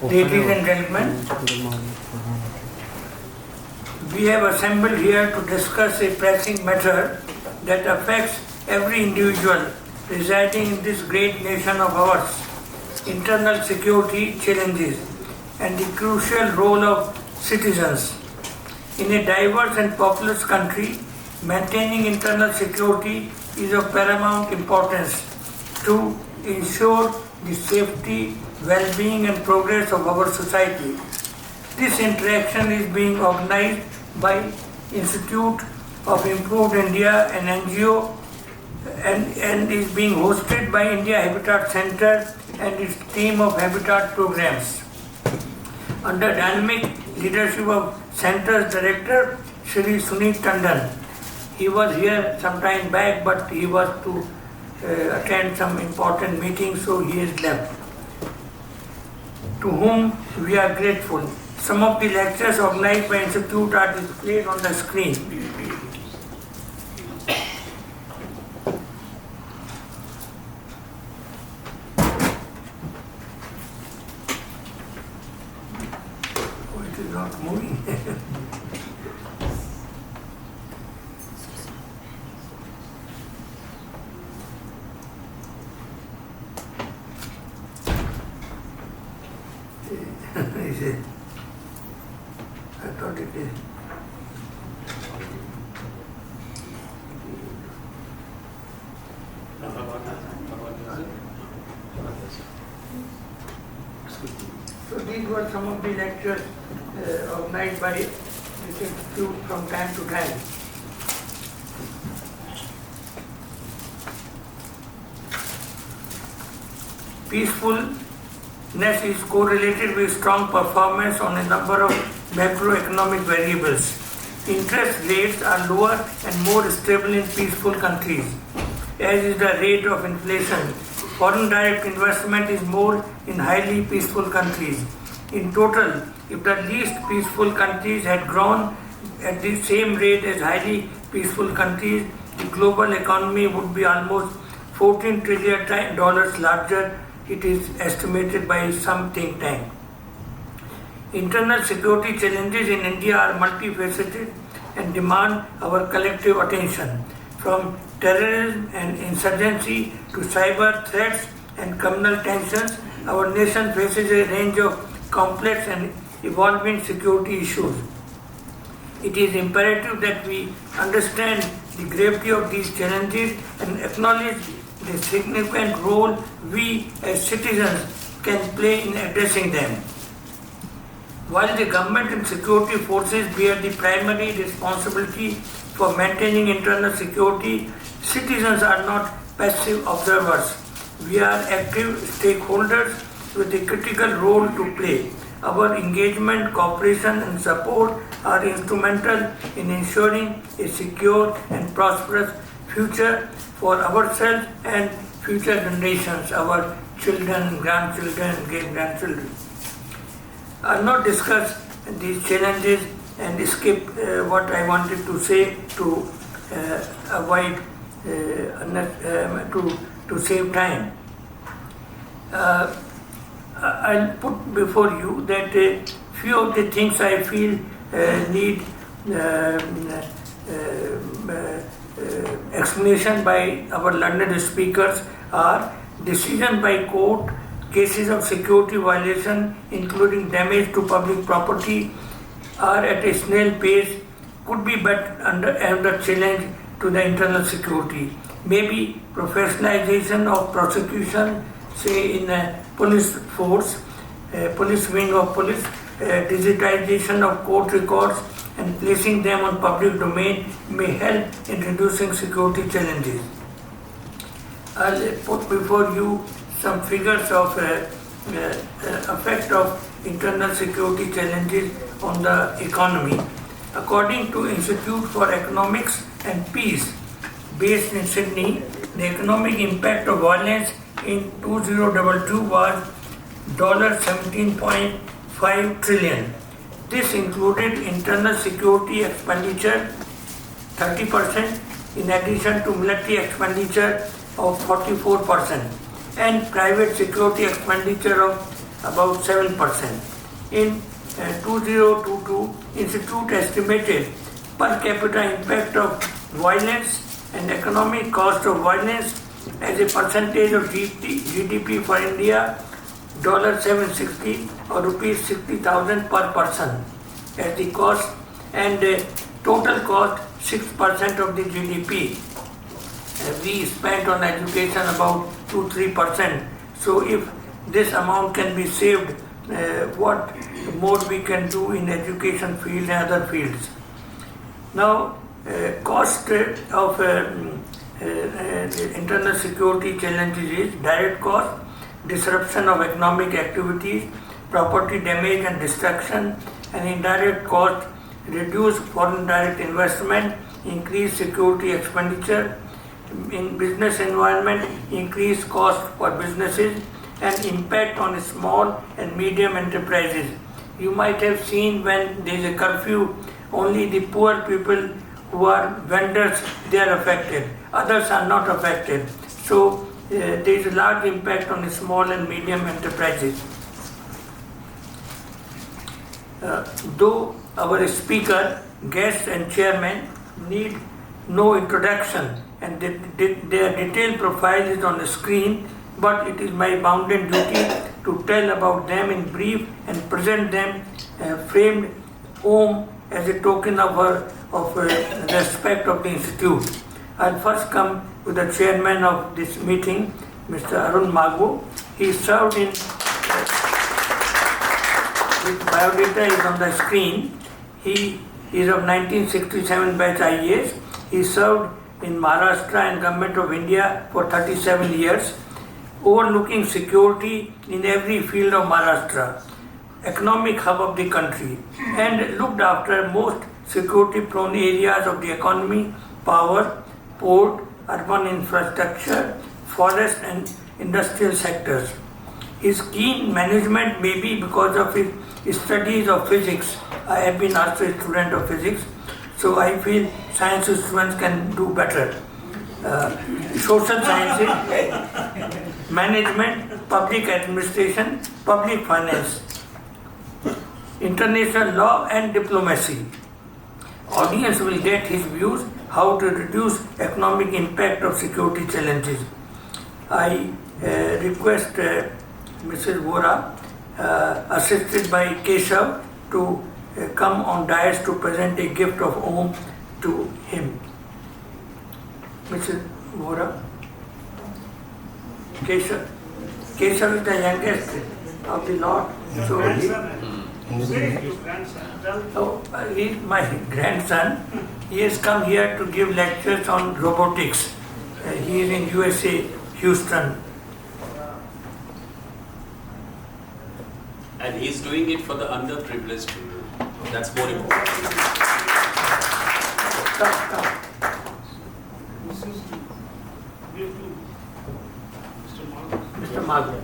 ladies and gentlemen. We have assembled here to discuss a pressing matter that affects every individual residing in this great nation of ours: internal security challenges and the crucial role of citizens. In a diverse and populous country, maintaining internal security is of paramount importance to ensure the safety, well-being and progress of our society. This interaction is being organized by Institute of Improved India, an NGO, and is being hosted by India Habitat Center and its team of habitat programs. Under dynamic leadership of Center's Director, Shri Sunit Tandon. He was here some time back, but he was to attend some important meeting, so he has left. To whom we are grateful. Some of the lectures organized by Institute are displayed on the screen. Oh, it is not moving. I thought it is. So these were some of the lectures organized by this institute from time to time. Peacefulness is correlated with strong performance on a number of macroeconomic variables. Interest rates are lower and more stable in peaceful countries, as is the rate of inflation. Foreign direct investment is more in highly peaceful countries. In total, if the least peaceful countries had grown at the same rate as highly peaceful countries, the global economy would be almost $14 trillion larger, it is estimated by some think tank. Internal security challenges in India are multifaceted and demand our collective attention. From terrorism and insurgency to cyber threats and communal tensions, our nation faces a range of complex and evolving security issues. It is imperative that we understand the gravity of these challenges and acknowledge the significant role we as citizens can play in addressing them. While the government and security forces bear the primary responsibility for maintaining internal security, citizens are not passive observers. We are active stakeholders with a critical role to play. Our engagement, cooperation and support are instrumental in ensuring a secure and prosperous future for ourselves and future generations, our children, grandchildren, great-grandchildren. I'll not discuss these challenges and skip what I wanted to say to avoid, to save time. I'll put before you that few of the things I feel need explanation by our learned speakers are decision by court, cases of security violation including damage to public property are at a snail pace, could be but under challenge to the internal security. Maybe professionalization of prosecution, say in a police force, police wing of police, digitization of court records and placing them on public domain may help in reducing security challenges. I'll put before you some figures of effect of internal security challenges on the economy. According to Institute for Economics and Peace, based in Sydney, the economic impact of violence in 2022 was $17.5 trillion. This included internal security expenditure 30% in addition to military expenditure of 44% and private security expenditure of about 7%. In 2022, Institute estimated per capita impact of violence and economic cost of violence as a percentage of GDP for India, $760 or rupees 60,000 per person as the cost, and total cost 6% of the GDP. We spent on education about 2-3%. So if this amount can be saved, what more we can do in education field and other fields. Now, cost of internal security challenges is direct cost, disruption of economic activities, property damage and destruction, and indirect cost, reduced foreign direct investment, increased security expenditure, in business environment, increased cost for businesses, and impact on small and medium enterprises. You might have seen when there is a curfew, only the poor people who are vendors, they are affected. Others are not affected. So there is a large impact on small and medium enterprises. Though our speaker, guests and chairman need no introduction and their detailed profile is on the screen, but it is my bounden duty to tell about them in brief and present them framed home as a token of respect of the Institute. I'll first come with the chairman of this meeting, Mr. Arun Magwo. He served in, his biodata is on the screen. He is of 1967 batch IAS. He served in Maharashtra and Government of India for 37 years, overlooking security in every field of Maharashtra, economic hub of the country, and looked after most security-prone areas of the economy, power, port, urban infrastructure, forest and industrial sectors. His keen management may be because of his studies of physics. I have been also a student of physics, so I feel science students can do better. Social sciences, management, public administration, public finance, international law and diplomacy. Audience will get his views how to reduce economic impact of security challenges. I request Mrs. Vora, assisted by Keshav, to come on dais to present a gift of home to him. Mrs. Vora. Keshav is the youngest of the lot. So he's my grandson. He has come here to give lectures on robotics. He is in USA, Houston. And he's doing it for the underprivileged people. That's more important. Come. Mr. Magwo.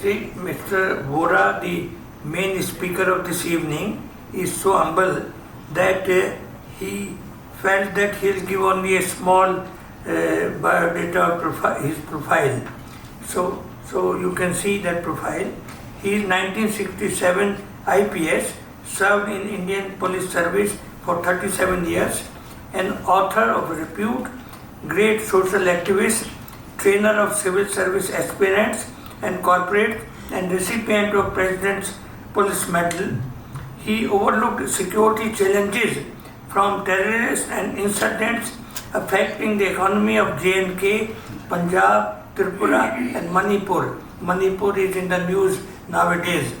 See, Mr. Vora, the main speaker of this evening, is so humble that he felt that he'll give only a small biodata of his profile. So you can see that profile. He is 1967 IPS, served in Indian Police Service for 37 years, an author of repute, great social activist, trainer of civil service aspirants and corporate, and recipient of President's Police Medal. He overlooked security challenges from terrorists and insurgents affecting the economy of J&K, Punjab, Tripura and Manipur. Manipur is in the news nowadays,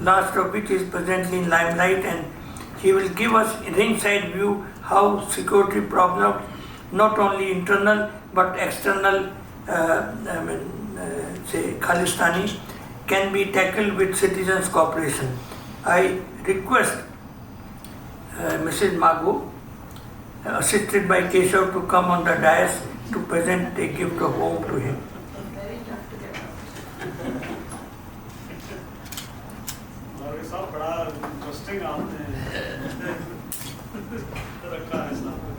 last of which is presently in limelight, and he will give us an inside view how security problems, not only internal but external, say Khalistani, can be tackled with citizens' cooperation. I request Mrs. Magwo, assisted by Keshav, to come on the dais to present a gift of home to him. laughing आपने रखा है सामने।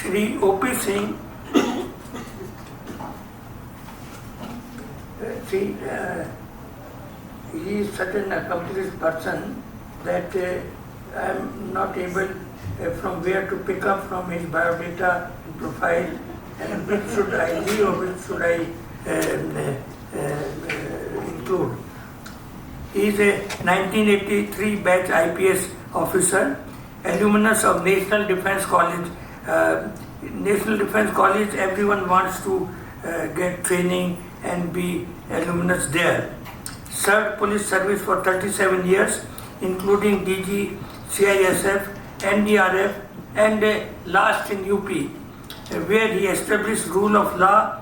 Shri O.P. Singh, see, he is such an accomplished person that I am not able from where to pick up from his biodata and profile, and which should I leave or which should I include. He is a 1983 batch IPS officer, alumnus of National Defence College. National Defence College, everyone wants to get training and be alumnus there. Served police service for 37 years, including DG, CISF, NDRF, and last in UP, where he established rule of law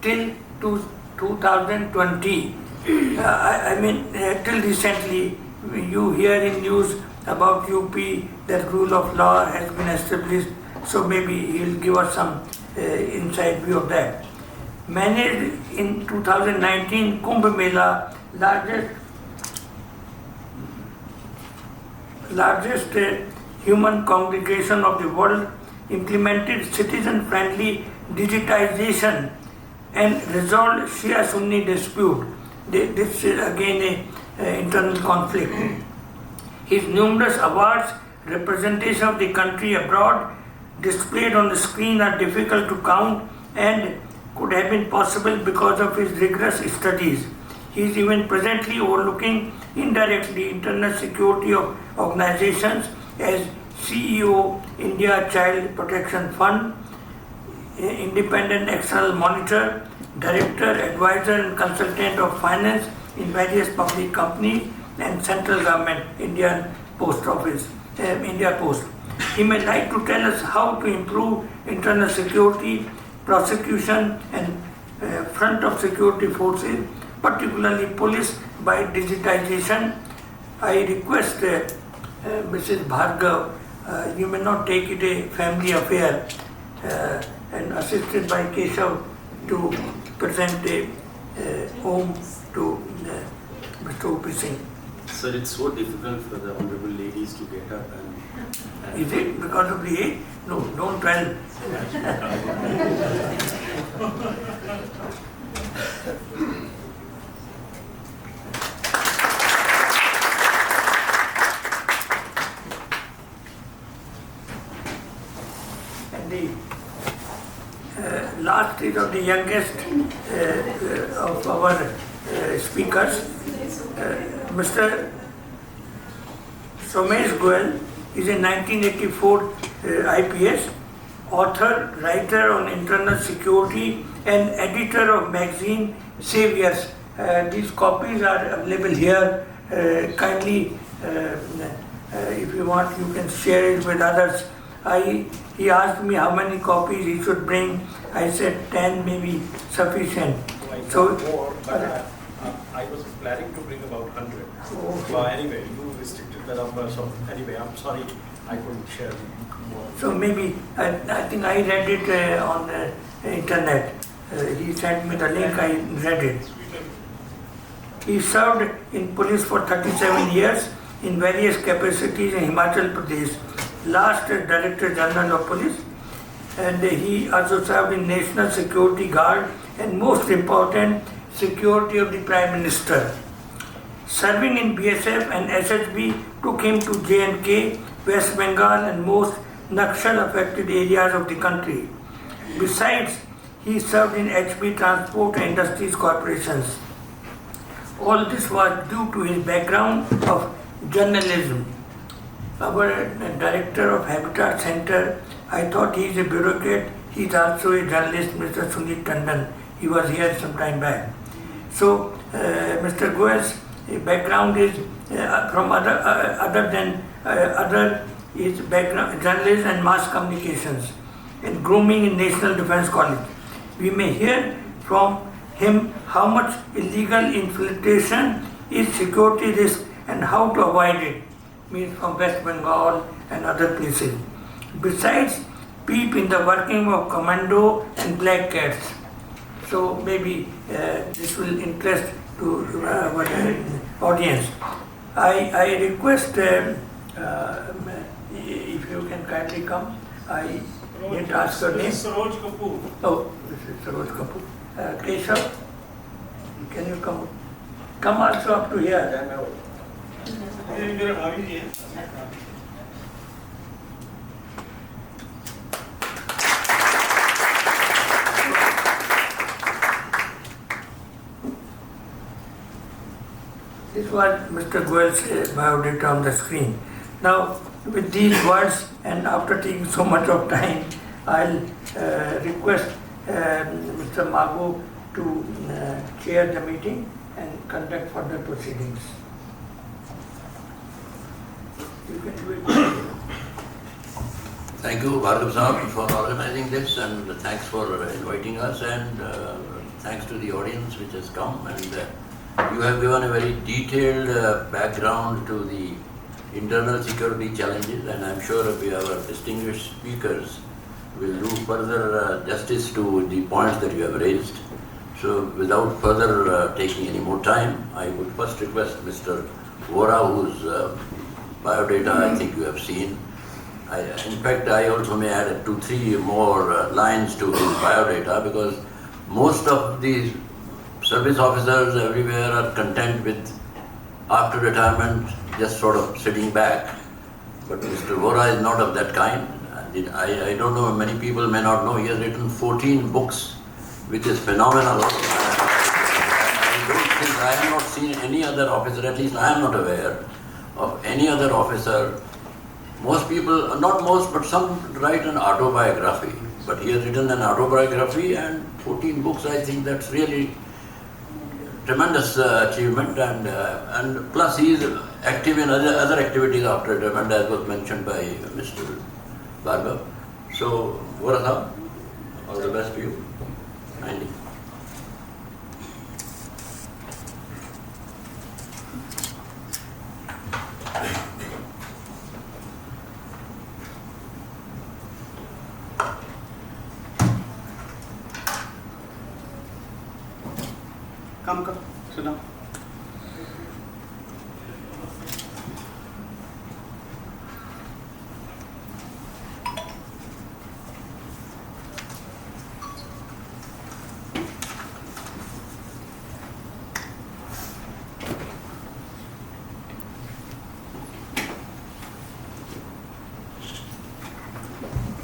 till 2020. Till recently, you hear in news about UP that rule of law has been established. So maybe he will give us some inside view of that. Managed in 2019 Kumbh Mela, largest human congregation of the world, implemented citizen-friendly digitization and resolved Shia-Sunni dispute. This is again an internal conflict. His numerous awards, representation of the country abroad, displayed on the screen are difficult to count and could have been possible because of his rigorous studies. He is even presently overlooking indirectly internal security of organizations as CEO, India Child Protection Fund, independent external monitor, director, advisor and consultant of finance in various public companies and central government, India Post. He may like to tell us how to improve internal security, prosecution and front of security forces, particularly police, by digitization. I request Mrs. Bhargav, you may not take it a family affair, and assisted by Keshav to present a home to Mr. O.P. Singh. Sir, it's so difficult for the honorable ladies to get up and Is it because of the age? No, don't tell. And the last is of the youngest of our speakers, Mr. Somesh Goel is a 1984 IPS, author, writer on internal security and editor of magazine Saviors. These copies are available here. Kindly, if you want, you can share it with others. He asked me how many copies he should bring. I said 10 may be sufficient. So, more, but I was planning to bring about 100. Okay. But anyway, you restricted the number, so anyway, I'm sorry I couldn't share more. So maybe, I think I read it on the internet. He sent me the link, I read it. He served in police for 37 years in various capacities in Himachal Pradesh. Last Director General of Police, and he also served in National Security Guard and most important, security of the Prime Minister. Serving in BSF and SHB took him to J&K, West Bengal and most Naxal affected areas of the country. Besides, he served in HB Transport and Industries Corporations. All this was due to his background of journalism. Our director of Habitat Center, I thought he is a bureaucrat. He is also a journalist, Mr. Sunit Tandon. He was here some time back. So, Mr. Goel's background is from other is background journalism and mass communications. and grooming in National Defence College. We may hear from him how much illegal infiltration is security risk and how to avoid it, means from West Bengal and other places. Besides, peep in the working of commando and black cats. So maybe this will interest to our audience. I request if you can kindly come. I didn't ask your name. This is Saroj Kapoor. Oh, this is Saroj Kapoor. Keshav, can you come? Come also up to here. ये मेरे भाभी जी हैं. This was Mr. Goel's biodata on the screen. Now, with these words and after taking so much of time, I'll request Mr. Mago to chair the meeting and conduct further proceedings. You can do it. Thank you, Bhargav Sahab, for organizing this, and thanks for inviting us, and thanks to the audience which has come. And you have given a very detailed background to the internal security challenges, and I'm sure our distinguished speakers will do further justice to the points that you have raised. So without further taking any more time, I would first request Mr. Vora, whose biodata I think you have seen. In fact, I also may add 2-3 more lines to his biodata, because most of these service officers everywhere are content with, after retirement, just sort of sitting back. But Mr. Vora is not of that kind. I don't know, many people may not know, he has written 14 books, which is phenomenal. I have not seen any other officer, at least I am not aware of any other officer. Most people, not most, but some write an autobiography. But he has written an autobiography and 14 books. I think that's really tremendous achievement, and plus he is active in other activities after retirement, as was mentioned by Mr. Bhargav. So, Vora Sahab, all the best to you. Kindly. Come, sit down.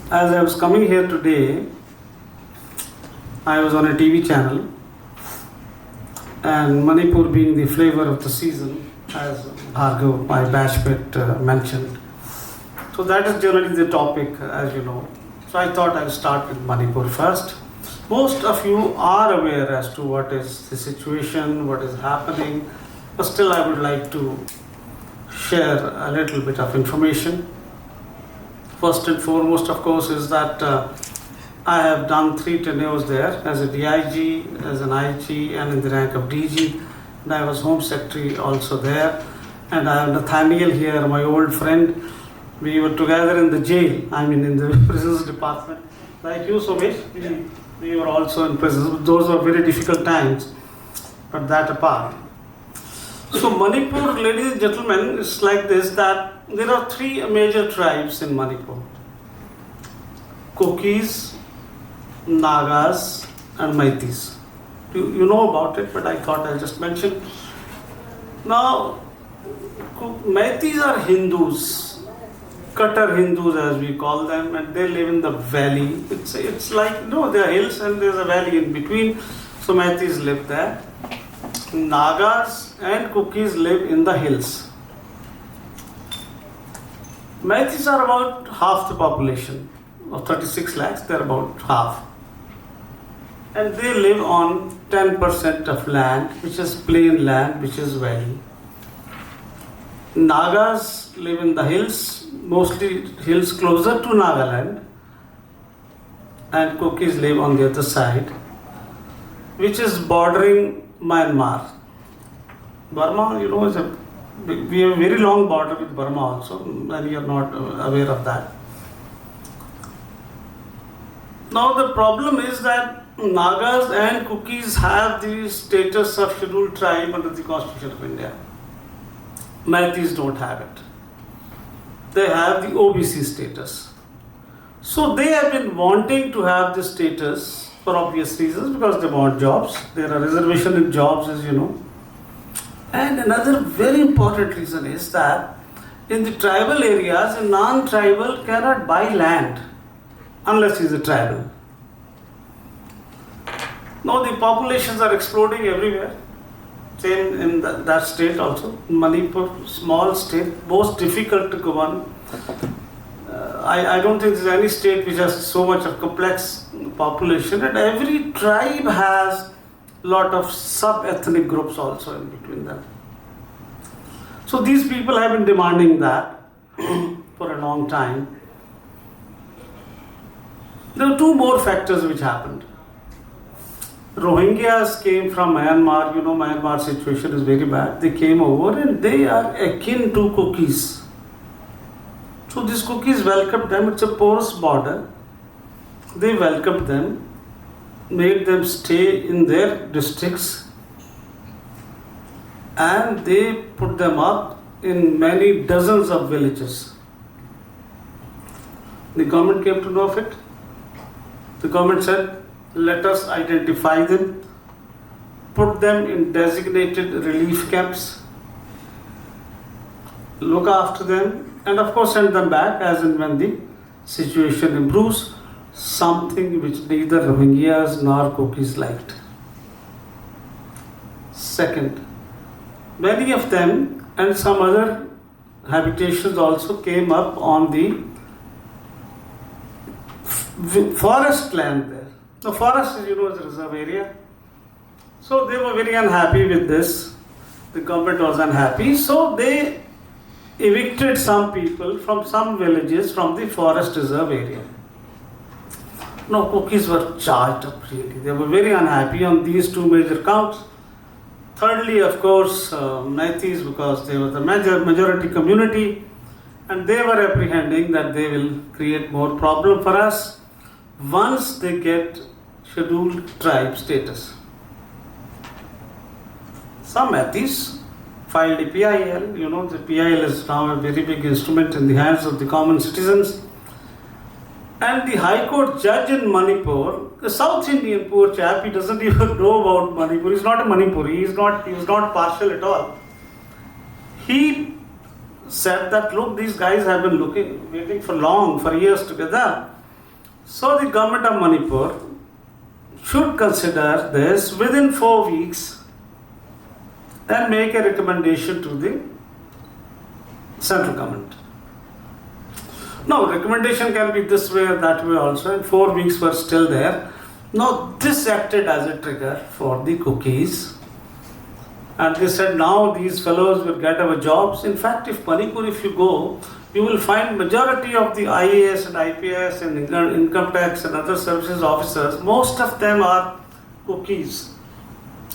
As I was coming here today, I was on a TV channel, and Manipur being the flavor of the season, as Bhargav, my batchmate, mentioned. So that is generally the topic, as you know. So I thought I'll start with Manipur first. Most of you are aware as to what is the situation, what is happening, but still I would like to share a little bit of information. First and foremost, of course, is that I have done 3 tenures there as a DIG, as an IG, and in the rank of DG. And I was Home Secretary also there. And I have Nathaniel here, my old friend. We were together in the jail, in the prisons department. Like you, Somesh, we were also in prisons. Those were very difficult times, but that apart. So Manipur, ladies and gentlemen, is like this, that there are 3 major tribes in Manipur. Kukis, Nagas and Meiteis. You know about it, but I thought I'll just mention. Now, Meiteis are Hindus, Cutter Hindus as we call them, and they live in the valley. It's like, there are hills and there's a valley in between, so Meiteis live there. Nagas and Kukis live in the hills. Meiteis are about half the population. Of 36 lakhs, they're about half. And they live on 10% of land, which is plain land, which is valley. Nagas live in the hills, mostly hills closer to Nagaland. and Kukis live on the other side, which is bordering Myanmar. Burma, is we have a very long border with Burma also, and you are not aware of that. Now the problem is that Nagas and Kukis have the status of scheduled tribe under the Constitution of India. Maithis don't have it. They have the OBC status. So they have been wanting to have this status for obvious reasons, because they want jobs. There are reservations in jobs, as you know. And another very important reason is that in the tribal areas, a non-tribal cannot buy land unless he is a tribal. Now the populations are exploding everywhere. Same in that state also. Manipur, small state, most difficult to govern. I don't think there's any state which has so much of complex population, and every tribe has lot of sub-ethnic groups also in between them. So these people have been demanding that for a long time. There are two more factors which happened. Rohingyas came from Myanmar. Myanmar situation is very bad. They came over and they are akin to Kukis. So these Kukis welcomed them. It's a porous border. They welcomed them, made them stay in their districts, and they put them up in many dozens of villages. The government came to know of it. The government said, let us identify them, put them in designated relief camps, look after them, and of course send them back as and when the situation improves, something which neither Rohingyas nor Kukis liked. Second, many of them and some other habitations also came up on the forest land there. The forest, is a reserve area. So they were very unhappy with this. The government was unhappy. So they evicted some people from some villages from the forest reserve area. Now Kukis were charged up really. They were very unhappy on these two major counts. Thirdly, of course, Maithis, because they were the majority community, and they were apprehending that they will create more problem for us once they get scheduled tribe status. Some Maithis filed a PIL. The PIL is now a very big instrument in the hands of the common citizens. And the High Court judge in Manipur, the South Indian poor chap, he doesn't even know about Manipur. He's not a Manipuri. He was not partial at all. He said that, look, these guys have been waiting for years together. So the government of Manipur should consider this within 4 weeks and make a recommendation to the central government. Now, recommendation can be this way or that way also, and 4 weeks were still there. Now, this acted as a trigger for the Kukis, and they said, now these fellows will get our jobs. In fact, if Manipur, if you go, you will find majority of the IAS and IPS and income tax and other services officers, most of them are Kukis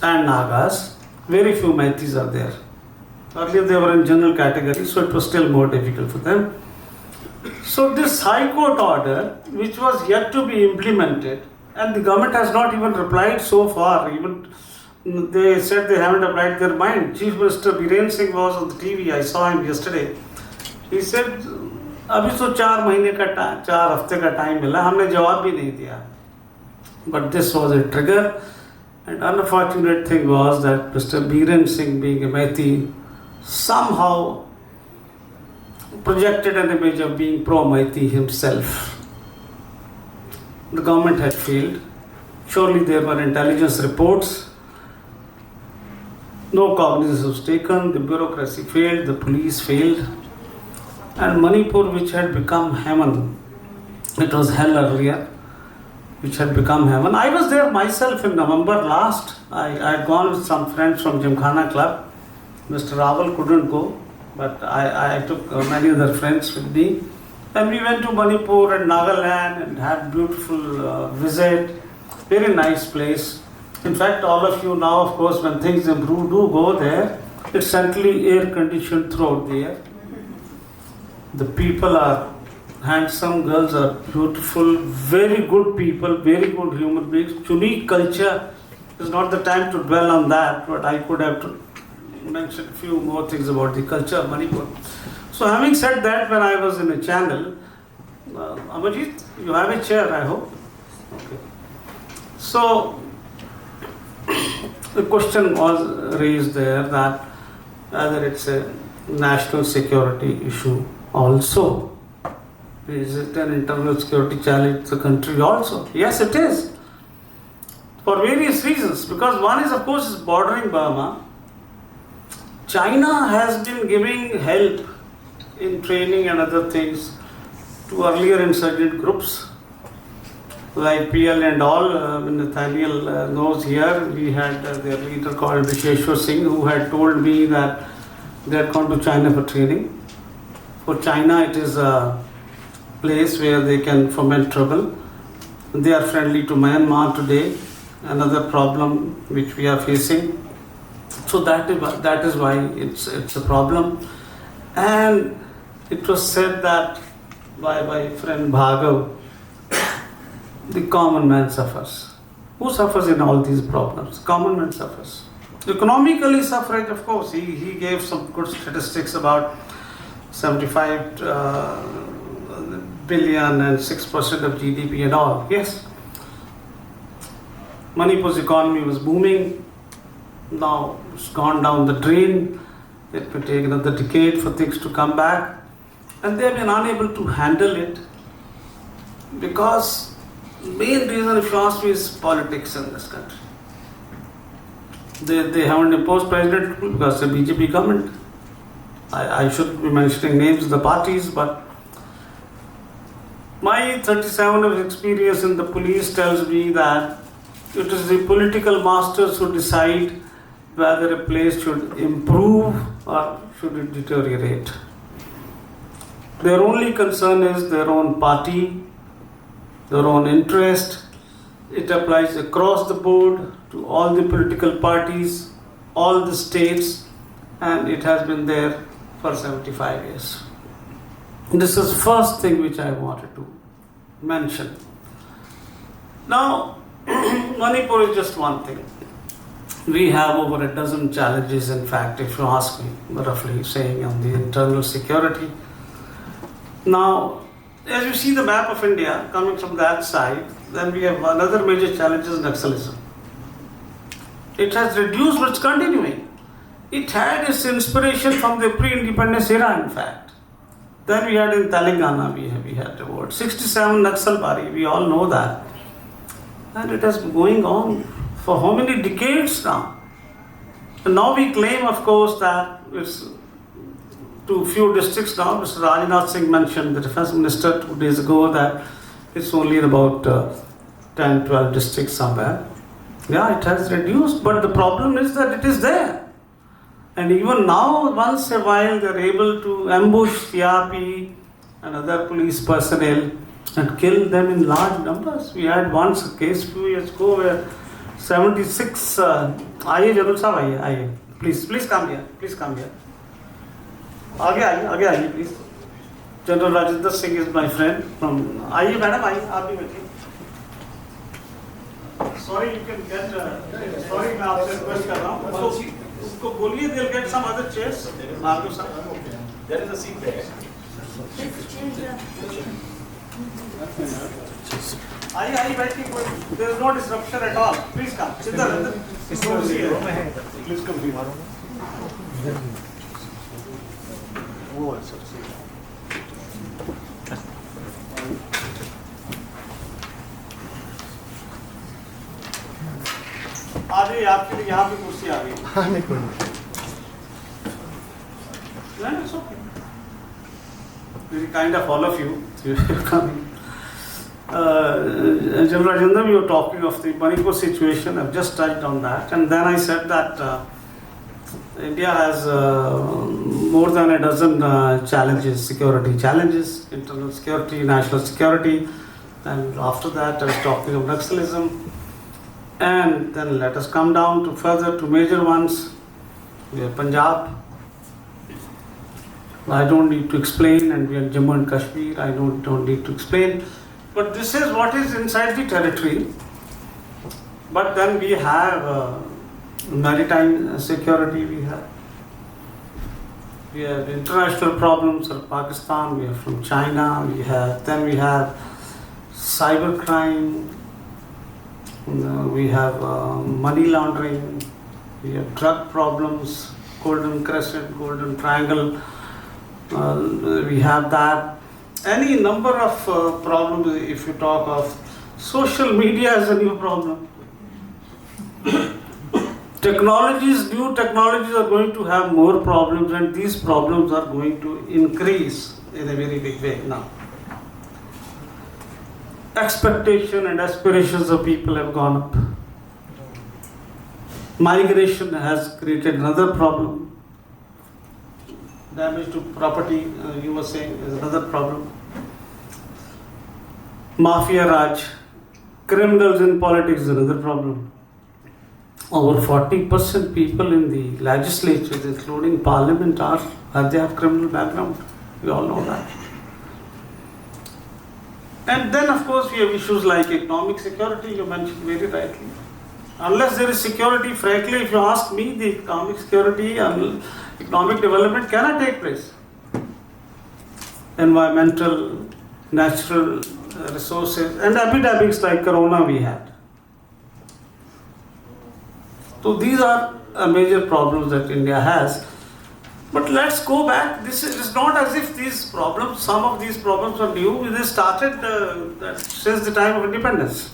and Nagas. Very few Maithis are there. Earlier they were in general category, so it was still more difficult for them. So this High Court order, which was yet to be implemented, and the government has not even replied so far. Even they said they haven't applied their mind. Chief Minister Biren Singh was on the TV. I saw him yesterday. He said, "Abhi to 4 mahine ka 4 hafte ka time mila. हमने जवाब भी नहीं दिया." But this was a trigger, and unfortunate thing was that Mr. Biren Singh, being a Maithi, somehow projected an image of being pro-Maithi himself. The government had failed. Surely there were intelligence reports. No cognizance was taken. The bureaucracy failed. The police failed. And Manipur, which had become heaven, it was hell earlier, which had become heaven. I was there myself in November last. I had gone with some friends from Gymkhana Club. Mr. Raval couldn't go, but I took many other friends with me. And we went to Manipur and Nagaland and had beautiful visit. Very nice place. In fact, all of you now, of course, when things improve, do go there. It's certainly air conditioned throughout the year. The people are handsome, girls are beautiful, very good people, very good human beings. Unique culture. It's not the time to dwell on that, but I could have to mention a few more things about the culture of Manipur. So having said that, when I was in a channel, Amarjit, you have a chair, I hope. Okay. So the question was raised there that whether it's a national security issue also. Is it an internal security challenge to the country also? Yes, it is. For various reasons. Because one is, of course, is bordering Burma. China has been giving help in training and other things to earlier insurgent groups like PL and all. Nathaniel knows here, we had their leader called Visheshwar Singh who had told me that they had gone to China for training. For China, it is a place where they can foment trouble. They are friendly to Myanmar today, another problem which we are facing. So that is why it's a problem. And it was said that by my friend Bhargav, the common man suffers. Who suffers in all these problems? Common man suffers. Economically suffering, of course. He gave some good statistics about 75 billion and 6% of GDP and all. Yes. Manipur's economy was booming. Now it's gone down the drain. It may take another decade for things to come back. And they have been unable to handle it because the main reason, if you ask me, is politics in this country. They haven't imposed president because it's a BJP government. I shouldn't be mentioning names of the parties, but my 37 of experience in the police tells me that it is the political masters who decide whether a place should improve or should it deteriorate. Their only concern is their own party, their own interest. It applies across the board to all the political parties, all the states, and it has been there for 75 years. This is the first thing which I wanted to mention. Now, Manipur is just one thing. We have over a dozen challenges, in fact, if you ask me, roughly saying on the internal security. Now, as you see the map of India coming from that side, then we have another major challenge is Naxalism. It has reduced, but it's continuing. It had its inspiration from the pre-independence era, in fact. Then we had in Telangana, we had about 67 Naxalbari, we all know that. And it has been going on for how many decades now? And now we claim, of course, that it's to few districts now. Mr. Rajnath Singh mentioned, the defense minister 2 days ago, that it's only in about 10, 12 districts somewhere. Yeah, it has reduced, but the problem is that it is there. And even now, once a while, they're able to ambush CRP and other police personnel and kill them in large numbers. We had once a case a few years ago where 76, Aye Janul Sahab, aye. Please come here, Aage, please. General Rajinder Singh is my friend from, aye madam, aye, aap bhi बैठिए. Sorry, you can get, sorry मैं आपसे request कर रहा हूँ. उसको बोलिए, they'll get some other chairs. आपके साथ. There is a seat there. आइए बैठिए, there is no disruption at all. Please come. Siddhar, please come here. वो है सर. आ जाइए, आपके लिए यहाँ भी कुर्सी आ गई. हाँ नहीं कोई नहीं. It's okay. Very kind of all of you coming. General Rajendra, we were talking of the Manipur situation. I've just touched on that, and then I said that India has more than a dozen challenges, security challenges, internal security, national security, and after that I was talking of Naxalism. And then let us come down to further to major ones. We have Punjab. I don't need to explain, and we have Jammu and Kashmir. I don't need to explain. But this is what is inside the territory. But then we have maritime security. We have international problems of Pakistan. We have from China. We have cyber crime. We have money laundering. We have drug problems, Golden Crescent, Golden Triangle. We have that. Any number of problems. If you talk of social media as a new problem. New technologies are going to have more problems, and these problems are going to increase in a very big way now. Expectation and aspirations of people have gone up. Migration has created another problem. Damage to property, you were saying, is another problem. Mafia Raj, criminals in politics is another problem. Over 40% people in the legislatures, including parliament, they have criminal background. We all know that. And then, of course, we have issues like economic security, you mentioned very rightly. Unless there is security, frankly, if you ask me, the economic security and economic development cannot take place. Environmental, natural resources, and epidemics like corona we had. So these are major problems that India has. But let's go back. This is not as if these problems, some of these problems are new. They started since the time of independence.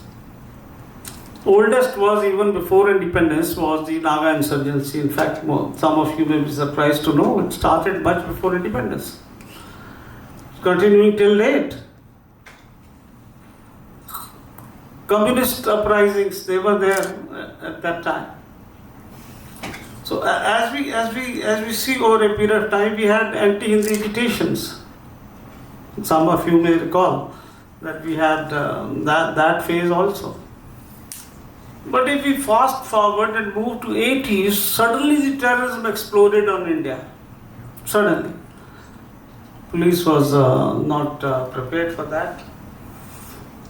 Oldest was even before independence was the Naga insurgency. In fact, some of you may be surprised to know it started much before independence. Continuing till date. Communist uprisings, they were there at that time. So as we see over a period of time, we had anti-Hindi agitations. Some of you may recall that we had that phase also. But if we fast forward and move to 80s, suddenly the terrorism exploded on India. Suddenly. Police was not prepared for that.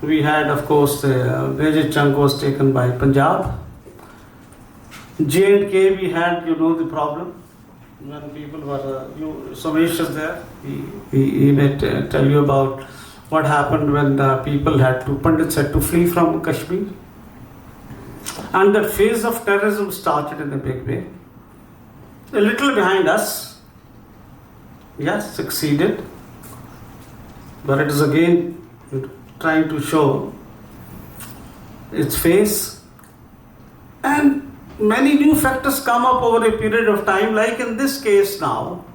We had, of course, a major chunk was taken by Punjab. J&K, we had, the problem. When people were, Somesh is there. He may tell you about what happened when Pandits had to flee from Kashmir. And that phase of terrorism started in a big way. A little behind us, yes, succeeded. But it is again trying to show its face. And many new factors come up over a period of time, like in this case now.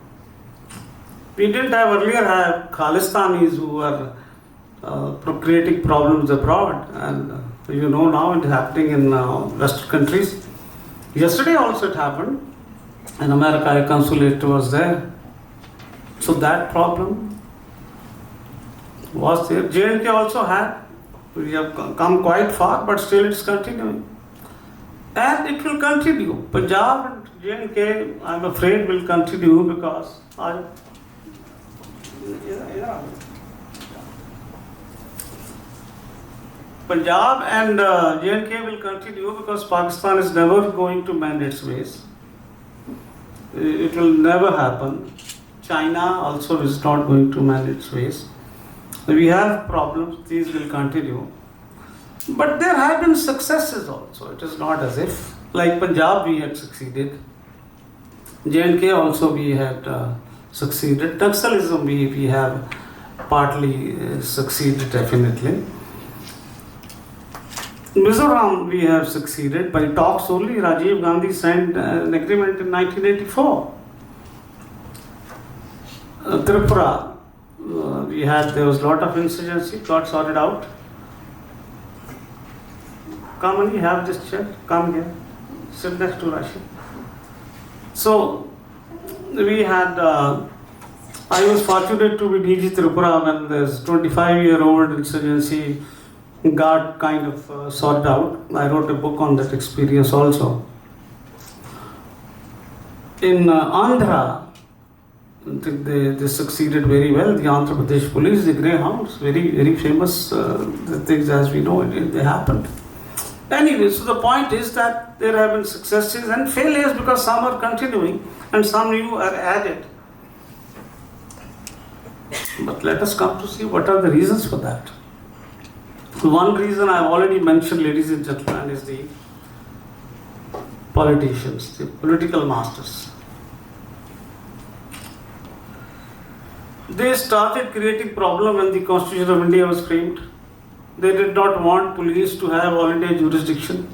We didn't earlier have Khalistanis who were creating problems abroad, and now it's happening in Western countries. Yesterday also it happened. In America, a consulate was there. So that problem was there. J&K also had. We have come quite far, but still it's continuing. And it will continue. Punjab and J&K, I'm afraid, will continue because Punjab and J&K will continue because Pakistan is never going to mend its ways. It will never happen. China also is not going to mend its ways. We have problems, these will continue. But there have been successes also. It is not as if, like Punjab, we had succeeded. J&K also we had succeeded. Naxalism we have partly succeeded, definitely. Mizoram we have succeeded by talks only. Rajiv Gandhi signed an agreement in 1984. Tripura, there was a lot of insurgency, got sorted out. Come and you have this chair. Come here. Sit next to Rashid. So we had, I was fortunate to be DG Tripura when this 25-year-old insurgency got kind of sorted out. I wrote a book on that experience also. In Andhra, I think they succeeded very well. The Andhra Pradesh police, the Greyhounds, very famous the things as we know they happened. Anyway, so the point is that there have been successes and failures because some are continuing and some new are added. But let us come to see what are the reasons for that. One reason I have already mentioned, ladies and gentlemen, is the politicians, the political masters. They started creating problem when the Constitution of India was framed. They did not want police to have all India jurisdiction.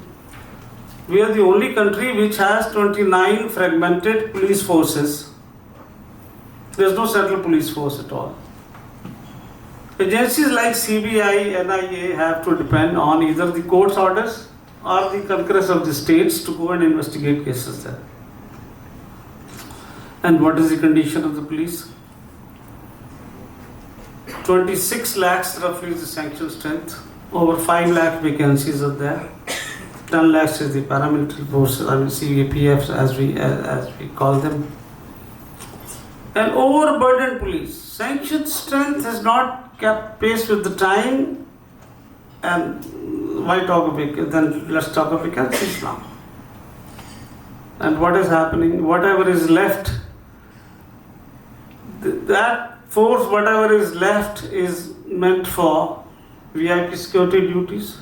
We are the only country which has 29 fragmented police forces. There is no central police force at all. Agencies like CBI, NIA have to depend on either the court's orders or the concurrence of the states to go and investigate cases there. And what is the condition of the police? 26 lakhs roughly is the sanction strength. Over 5 lakh vacancies are there. 10 lakhs is the paramilitary forces, CAPFs as we call them. An overburdened police. Sanction strength has not kept pace with the time. And why talk of vacancies? Then let's talk of vacancies now. And what is happening? Whatever is left, that force, whatever is left, is meant for VIP security duties,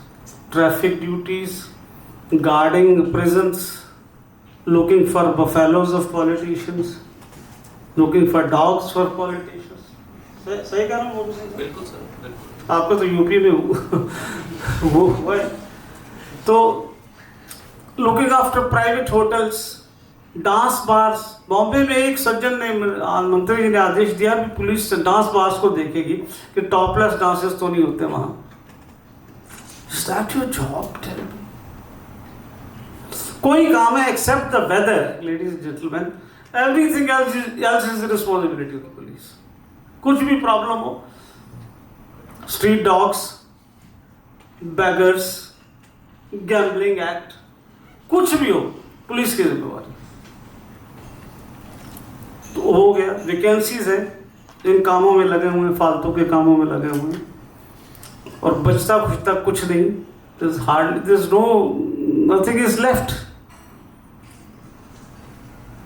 traffic duties, guarding prisons, looking for buffaloes of politicians, looking for dogs for politicians. सही कह रहा हूँ वो भी? बिल्कुल sir, बिल्कुल। आपका तो यूपी में वो हुआ है। तो looking after private hotels, dance bars, Bombay में एक सज्जन ने मंत्री जी ने आदेश दिया कि पुलिस डांस बार्स को देखेगी कि टॉपलेस डांसेस तो नहीं होते वहां। Is that your job? Tell me. कोई काम है except the weather, ladies and gentlemen. Everything else is the responsibility of the police. कुछ भी प्रॉब्लम हो, street dogs, beggars, gambling act, कुछ भी हो, पुलिस की जिम्मेवारी। तो हो गया, वैकेंसीज है, इन कामों में लगे हुए हैं, फालतू के कामों में लगे हुए हैं, और बचता खुचता कुछ नहीं। Nothing is left.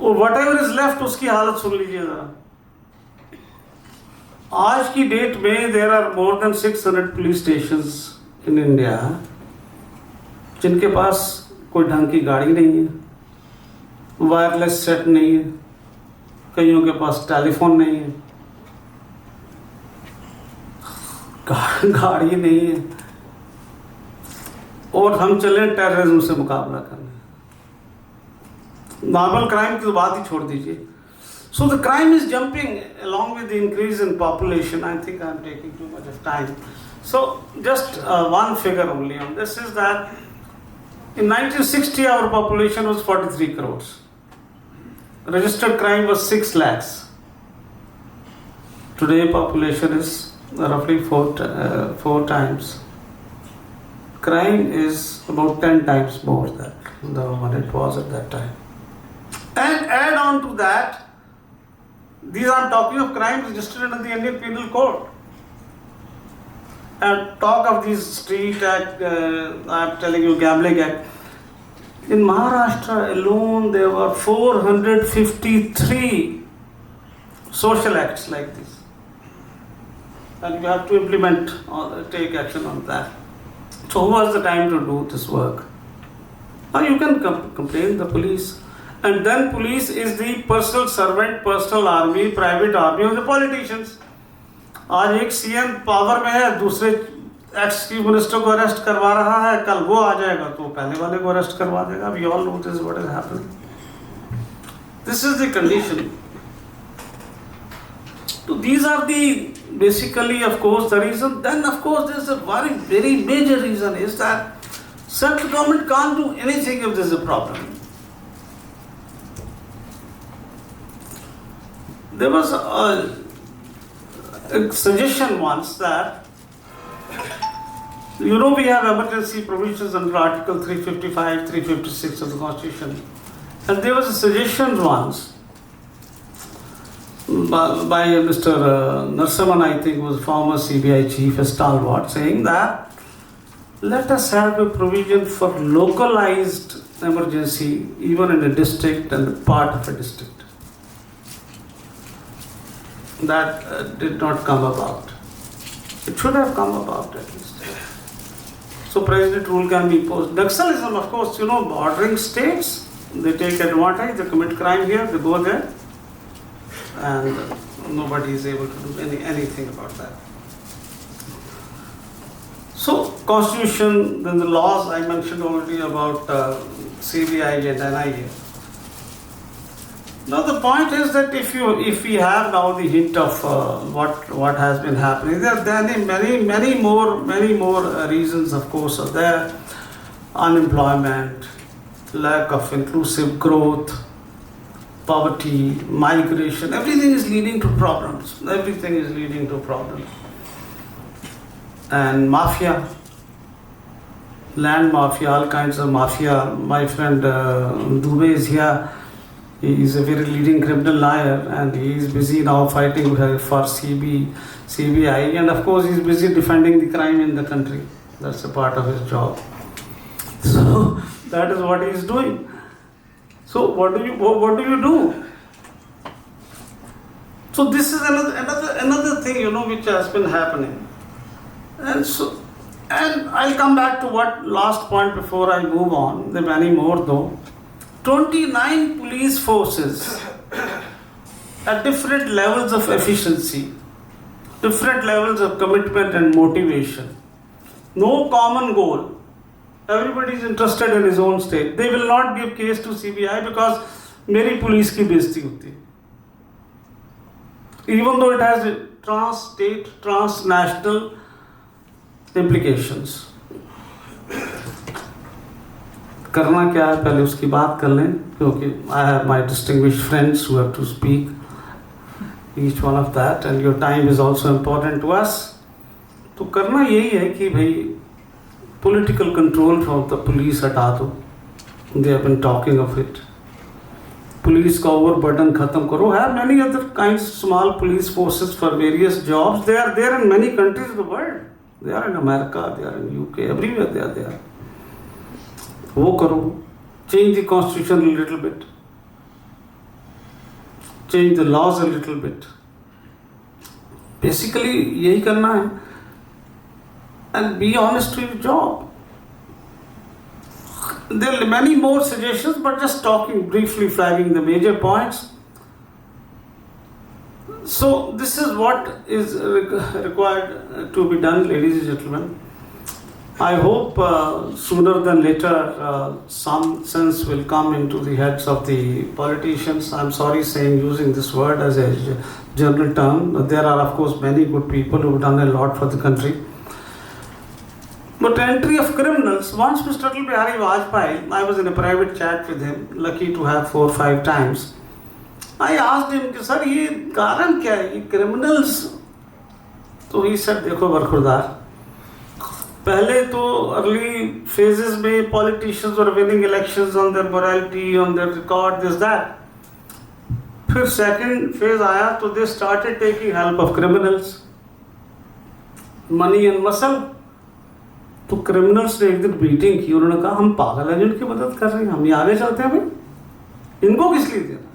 और whatever is left उसकी हालत सुन लीजिए जरा। आज की डेट में there are more than 600 police stations in India जिनके पास कोई ढंग की गाड़ी नहीं है, वायरलेस सेट नहीं है, कईयों के पास टेलीफोन नहीं है, गाड़ी नहीं है, और हम चले टेररिज्म से मुकाबला करने। नॉर्मल क्राइम की तो बात ही छोड़ दीजिए। So the crime is jumping along with the increase in population. I think I'm taking too much of time. So just one figure only on this is that in 1960 our population was 43 crores. Registered crime was 6 lakhs. Today population is roughly four times. Crime is about 10 times more than it was at that time. And add on to that, these are talking of crimes registered under the Indian Penal Code. And talk of these street act, I'm telling you, gambling act. In Maharashtra alone, there were 453 social acts like this. And you have to implement or take action on that. So who has the time to do this work? Now you can complain the police. And then police is the personal servant, personal army, private army of the politicians. आज एक CM power में है, दूसरे ex chief minister को arrest करवा रहा है, कल वो आ जाएगा तो पहले वाले को अरेस्ट करवा देगा। We all know this is what is happening. This is the condition. So these are the basically, of course, the reason. Then of course there is a very major reason is that central government can't do anything if there is a problem. there was a suggestion once that, you know, we have emergency provisions under Article 355, 356 of the Constitution. And there was a suggestion once by Mr. Narsaman, I think, was former CBI chief, a stalwart, saying that let us have a provision for localized emergency even in a district and part of a district. That did not come about. It should have come about at least. So president rule can be imposed. Naxalism, of course, you know, bordering states, they take advantage, they commit crime here, they go there, and nobody is able to do anything about that. So Constitution, then the laws I mentioned already about CBI and NIA. Now the point is that if we have now the hint of what has been happening, there are many more reasons, of course, are there. Unemployment, lack of inclusive growth, poverty, migration, everything is leading to problems. Everything is leading to problems. And mafia, land mafia, all kinds of mafia. My friend Dubey is here. He is a very leading criminal lawyer, and he is busy now fighting for CBI, and of course he is busy defending the crime in the country. That's a part of his job. So that is what he is doing. So what do you do? So this is another thing, you know, which has been happening. And I'll come back to what last point before I move on. There are many more though. 29 police forces at different levels of efficiency, different levels of commitment and motivation. No common goal. Everybody is interested in his own state. They will not give case to CBI because मेरी police की बेइज्जती होती है. Even though it has trans-state, transnational implications. करना क्या है पहले उसकी बात कर लें, क्योंकि I have my distinguished friends who have to speak, each one of that, and your time is also important to us. तो करना यही है कि भाई political control from the police हटा दो. They have been talking of it. Police का overburden खत्म करो. Have many other kinds of small police forces for various jobs. They are there in many countries of the world. They are in America, they are in UK, everywhere they are there. वो करो. Change the constitution a little bit. Change the laws a little bit. Basically यही करना है. And be honest to your job. There are many more suggestions, but just talking briefly, flagging the major points. So this is what is required to be done, ladies and gentlemen. I hope sooner than later some sense will come into the heads of the politicians. I'm sorry using this word as a general term. There are of course many good people who have done a lot for the country. But entry of criminals, once Mr. Atal Bihari Vajpayee, I was in a private chat with him, lucky to have 4 or 5 times. I asked him, sir, ये कारण क्या है, ये criminals? तो he said, देखो बरखुरदार, पहले तो early phases में politicians were winning elections on their morality, on their record, this that. फिर second phase आया तो they started taking help of criminals, money and muscle. तो क्रिमिनल्स ने एक दिन मीटिंग की, उन्होंने कहा हम पागल हैं जिनकी मदद कर रहे हैं, हम ये आगे चलते हैं भाई, इनको किस लिए देना.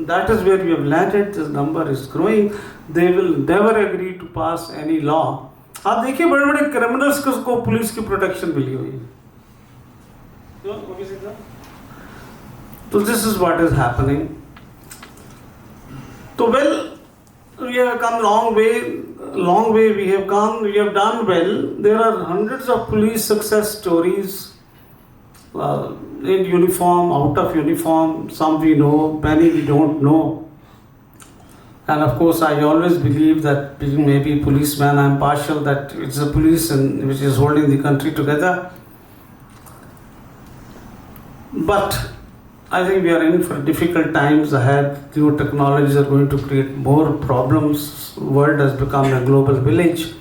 That is where we have landed. This number is growing. They will never agree to pass any law. आप देखिए बड़े बड़े क्रिमिनल्स को पुलिस की प्रोटेक्शन मिली हुई है. So this is what is happening. So well, we have come long way we have gone, we have done well. There are hundreds of police success stories, in uniform, out of uniform, some we know, many we don't know. And of course I always believe that being maybe policeman, I am partial that it's the police which is holding the country together. But I think we are in for difficult times ahead. New technologies are going to create more problems. The world has become a global village.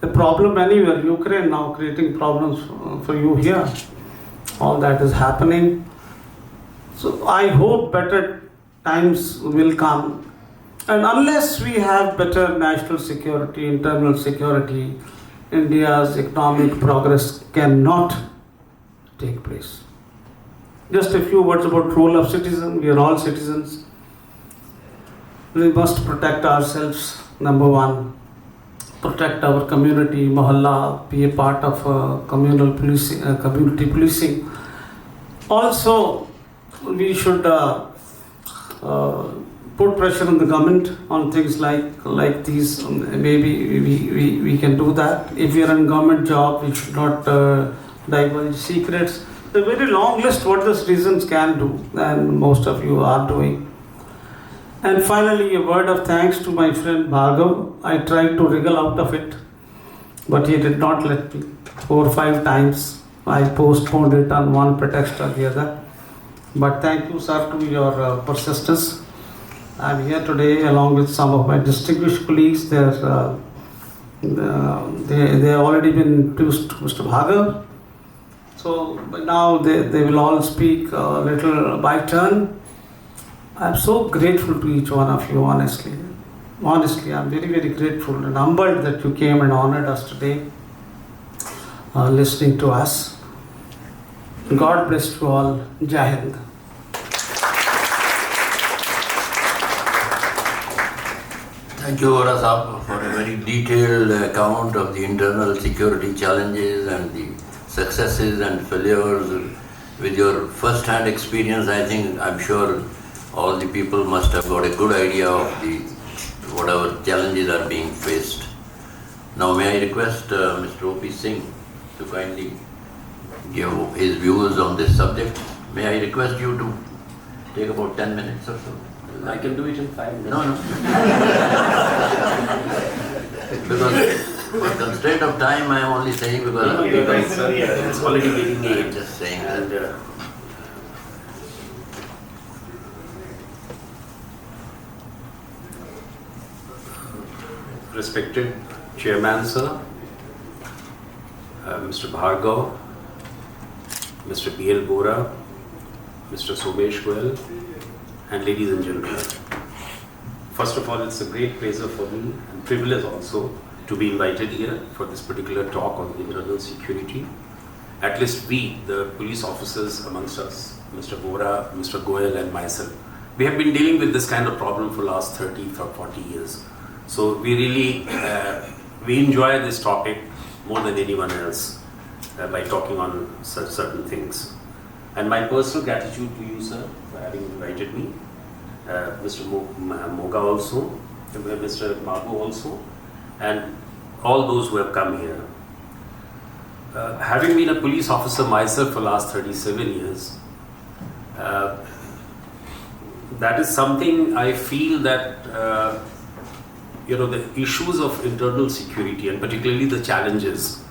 A problem anywhere. Ukraine now creating problems for you here. All that is happening. So I hope better times will come. And unless we have better national security, internal security, India's economic progress cannot take place. Just a few words about role of citizen. We are all citizens. We must protect ourselves. Number one, protect our community, mohalla, be a part of communal policing, community policing. Also, we should put pressure on the government on things like these. Maybe we can do that. If we are in government job, we should not divulge secrets. A very long list what the citizens can do, and most of you are doing. And finally, a word of thanks to my friend Bhargav. I tried to wriggle out of it, but he did not let me. 4 or 5 times I postponed it on one pretext or the other. But thank you, sir, to your persistence. I'm here today along with some of my distinguished colleagues. They have already been introduced to Mr. Bhargav. So now they will all speak a little by turn. I'm so grateful to each one of you, honestly. Honestly, I'm very, very grateful and humbled that you came and honored us today, listening to us. God bless you all. Jai Hind. Thank you, Vora Saab, for a very detailed account of the internal security challenges and the successes and failures. With your first-hand experience, I'm sure all the people must have got a good idea of whatever challenges are being faced. Now, may I request Mr. O.P. Singh to kindly give his views on this subject. May I request you to take about 10 minutes or so? I can do it in 5 minutes. No. Because for constraint of time, I am only saying because It's already getting I'm late. just saying And that. respected Chairman, sir, Mr. Bhargav, Mr. B.L. Bora, Mr. Somesh Goel, and ladies and gentlemen. First of all, it's a great pleasure for me and privilege also to be invited here for this particular talk on internal security. At least we, the police officers amongst us, Mr. Bora, Mr. Goel and myself, we have been dealing with this kind of problem for the last 30 or 40 years. So we really, we enjoy this topic more than anyone else by talking on such certain things. And my personal gratitude to you, sir, for having invited me, Mr. Moga also, Mr. Babu also, and all those who have come here. Having been a police officer myself for the last 37 years, that is something I feel that the issues of internal security and particularly the challenges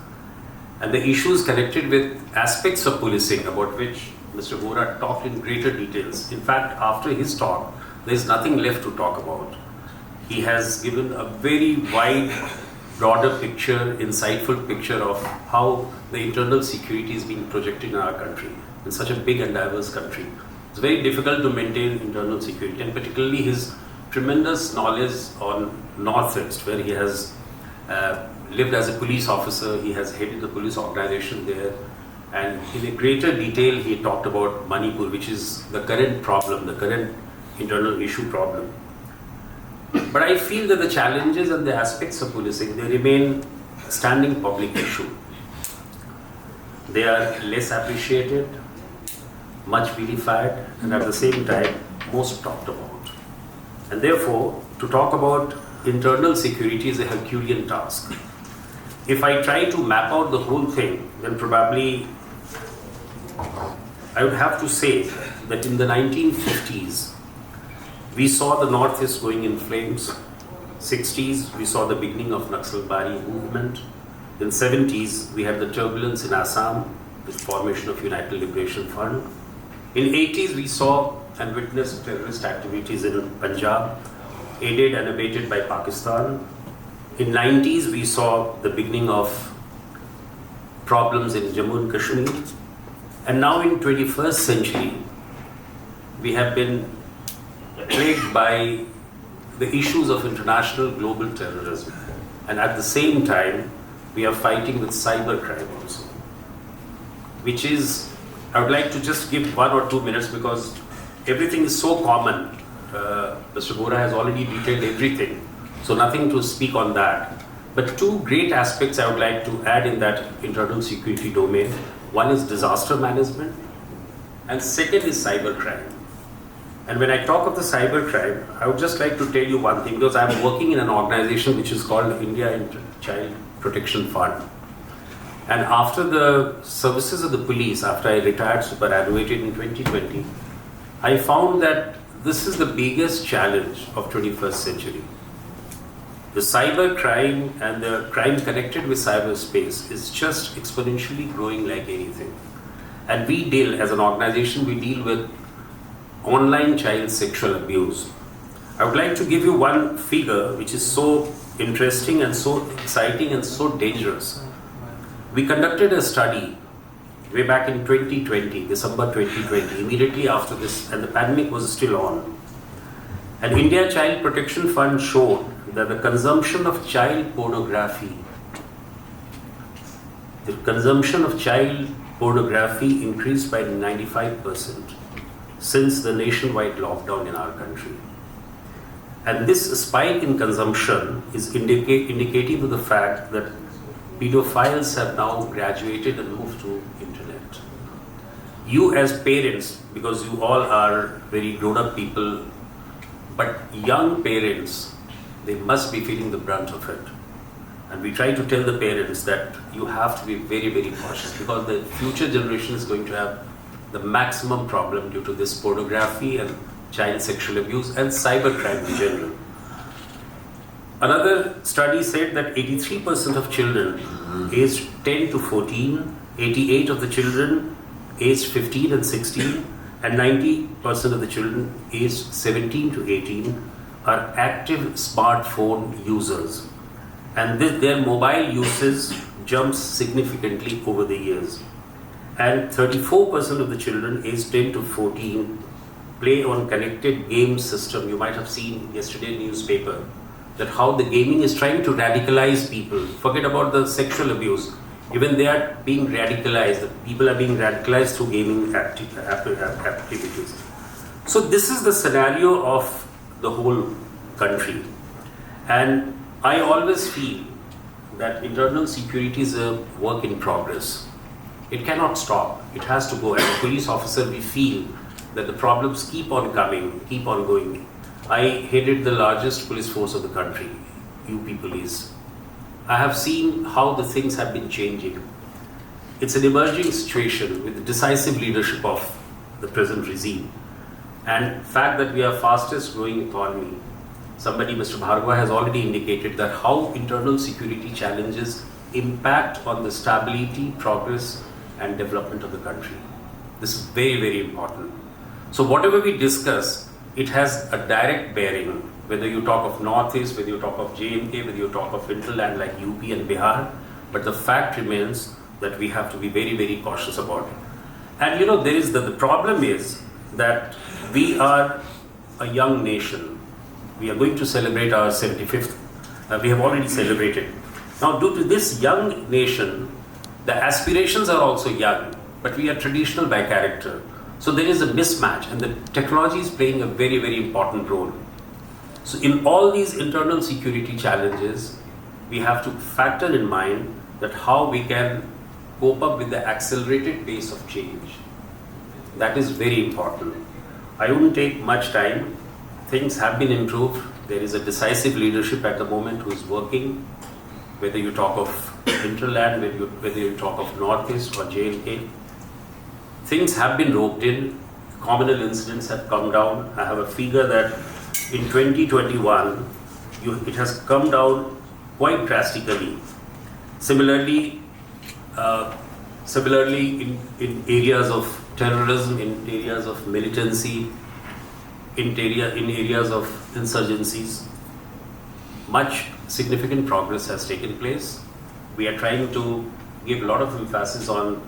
and the issues connected with aspects of policing about which Mr. Bora talked in greater details. In fact, after his talk, there is nothing left to talk about. He has given a very wide, broader picture, insightful picture of how the internal security is being projected in our country, in such a big and diverse country. It's very difficult to maintain internal security, and particularly his tremendous knowledge on Northeast, where he has lived as a police officer, he has headed the police organization there, and in a greater detail he talked about Manipur, which is the current problem, the current internal issue problem. But I feel that the challenges and the aspects of policing, they remain a standing public issue. They are less appreciated, much vilified, and at the same time most talked about. And therefore, to talk about internal security is a Herculean task. If I try to map out the whole thing, then probably I would have to say that in the 1950s, we saw the Northeast going in flames. 60s, we saw the beginning of Naxalbari movement. In 70s, we had the turbulence in Assam with formation of United Liberation Front. In 80s, we saw and witnessed terrorist activities in Punjab, aided and abetted by Pakistan. In 90s, we saw the beginning of problems in Jammu and Kashmir. And now in 21st century, we have been plagued by the issues of international global terrorism. And at the same time, we are fighting with cybercrime also, which is, I would like to just give 1 or 2 minutes because everything is so common. Mr. Vora has already detailed everything, so nothing to speak on that. But 2 great aspects I would like to add in that internal security domain. One is disaster management, and second is cybercrime. And when I talk of the cybercrime, I would just like to tell you one thing, because I'm working in an organization which is called India Child Protection Fund. And after the services of the police, after I retired superannuated in 2020, I found that this is the biggest challenge of 21st century. The cyber crime and the crime connected with cyberspace is just exponentially growing like anything. And we deal, as an organization, we deal with online child sexual abuse. I would like to give you one figure which is so interesting and so exciting and so dangerous. We conducted a study way back in 2020, December 2020, immediately after this, and the pandemic was still on. And India Child Protection Fund showed that the consumption of child pornography increased by 95% since the nationwide lockdown in our country. And this spike in consumption is indicative of the fact that pedophiles have now graduated and moved to internet. You as parents, because you all are very grown-up people, but young parents, they must be feeling the brunt of it. And we try to tell the parents that you have to be very, very cautious, because the future generation is going to have the maximum problem due to this pornography and child sexual abuse and cybercrime in general. Another study said that 83% of children aged 10 to 14, 88% of the children aged 15 and 16, and 90% of the children aged 17 to 18 are active smartphone users. And their mobile usage jumps significantly over the years. And 34% of the children aged 10 to 14 play on connected game system. You might have seen yesterday in the newspaper that how the gaming is trying to radicalize people. Forget about the sexual abuse. Even they are being radicalized. People are being radicalized through gaming activities. So this is the scenario of the whole country. And I always feel that internal security is a work in progress. It cannot stop. It has to go. As a police officer, we feel that the problems keep on coming, keep on going. I headed the largest police force of the country, UP Police. I have seen how the things have been changing. It's an emerging situation with the decisive leadership of the present regime. And the fact that we are fastest growing economy, somebody, Mr. Bhargava, has already indicated that how internal security challenges impact on the stability, progress, and development of the country. This is very, very important. So whatever we discuss, it has a direct bearing, whether you talk of Northeast, whether you talk of J&K, whether you talk of hinterland like UP and Bihar, but the fact remains that we have to be very, very cautious about it. And you know, there is the problem is that we are a young nation. We are going to celebrate our 75th. We have already celebrated. Now, due to this young nation, the aspirations are also young, but we are traditional by character. So there is a mismatch, and the technology is playing a very, very important role. So in all these internal security challenges, we have to factor in mind that how we can cope up with the accelerated pace of change. That is very important. I wouldn't take much time. Things have been improved. There is a decisive leadership at the moment who is working, whether you talk of hinterland, whether you talk of Northeast or J&K. Things have been roped in. Communal incidents have come down. I have a figure that in 2021, it has come down quite drastically. Similarly, in areas of terrorism, in areas of militancy, in areas of insurgencies. Much significant progress has taken place. We are trying to give a lot of emphasis on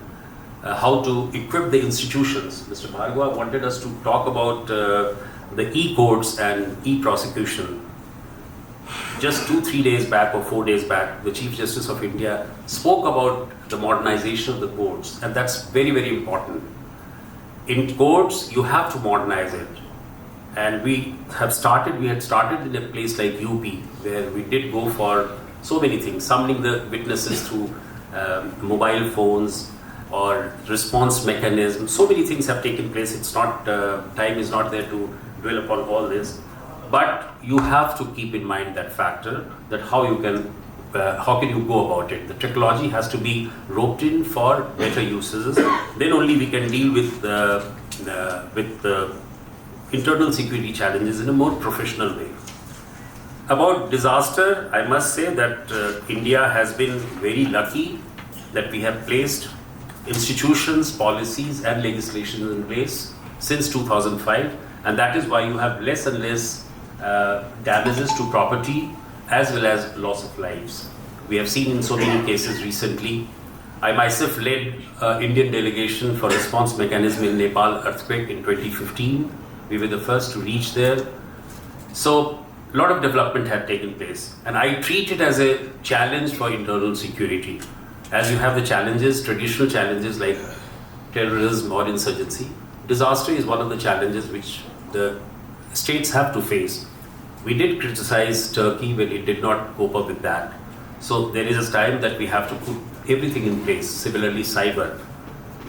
how to equip the institutions. Mr. Bhargava wanted us to talk about the e-courts and e-prosecution. Just 2-3 days back or 4 days back, the Chief Justice of India spoke about the modernization of the courts, and that's very, very important. In courts, you have to modernize it. And we had started in a place like UP, where we did go for so many things, summoning the witnesses through mobile phones or response mechanisms. So many things have taken place. It's not, time is not there to dwell upon all this. But you have to keep in mind that factor, that how can you go about it? The technology has to be roped in for better uses. Then only we can deal with the internal security challenges in a more professional way. About disaster, I must say that India has been very lucky that we have placed institutions, policies and legislation in place since 2005, and that is why you have less and less damages to property as well as loss of lives. We have seen in so many cases recently. I myself led Indian delegation for response mechanism in Nepal earthquake in 2015. We were the first to reach there. So a lot of development had taken place, and I treat it as a challenge for internal security. As you have the challenges, traditional challenges like terrorism or insurgency, disaster is one of the challenges which the states have to face. We did criticize Turkey when it did not cope up with that. So there is a time that we have to put everything in place, similarly cyber.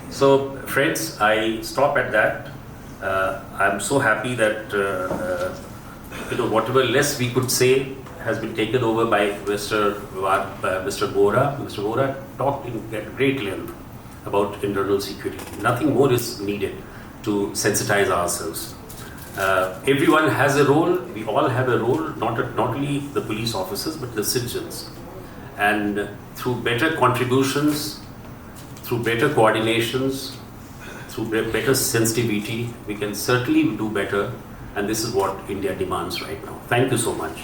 So friends, I stop at that. I'm so happy that whatever less we could say has been taken over by Mr. Bora. Mr. Bora talked at great length about internal security. Nothing more is needed to sensitize ourselves. Everyone has a role. We all have a role, not only the police officers but the citizens. And through better contributions, through better coordinations, through better sensitivity, we can certainly do better. And this is what India demands right now. Thank you so much.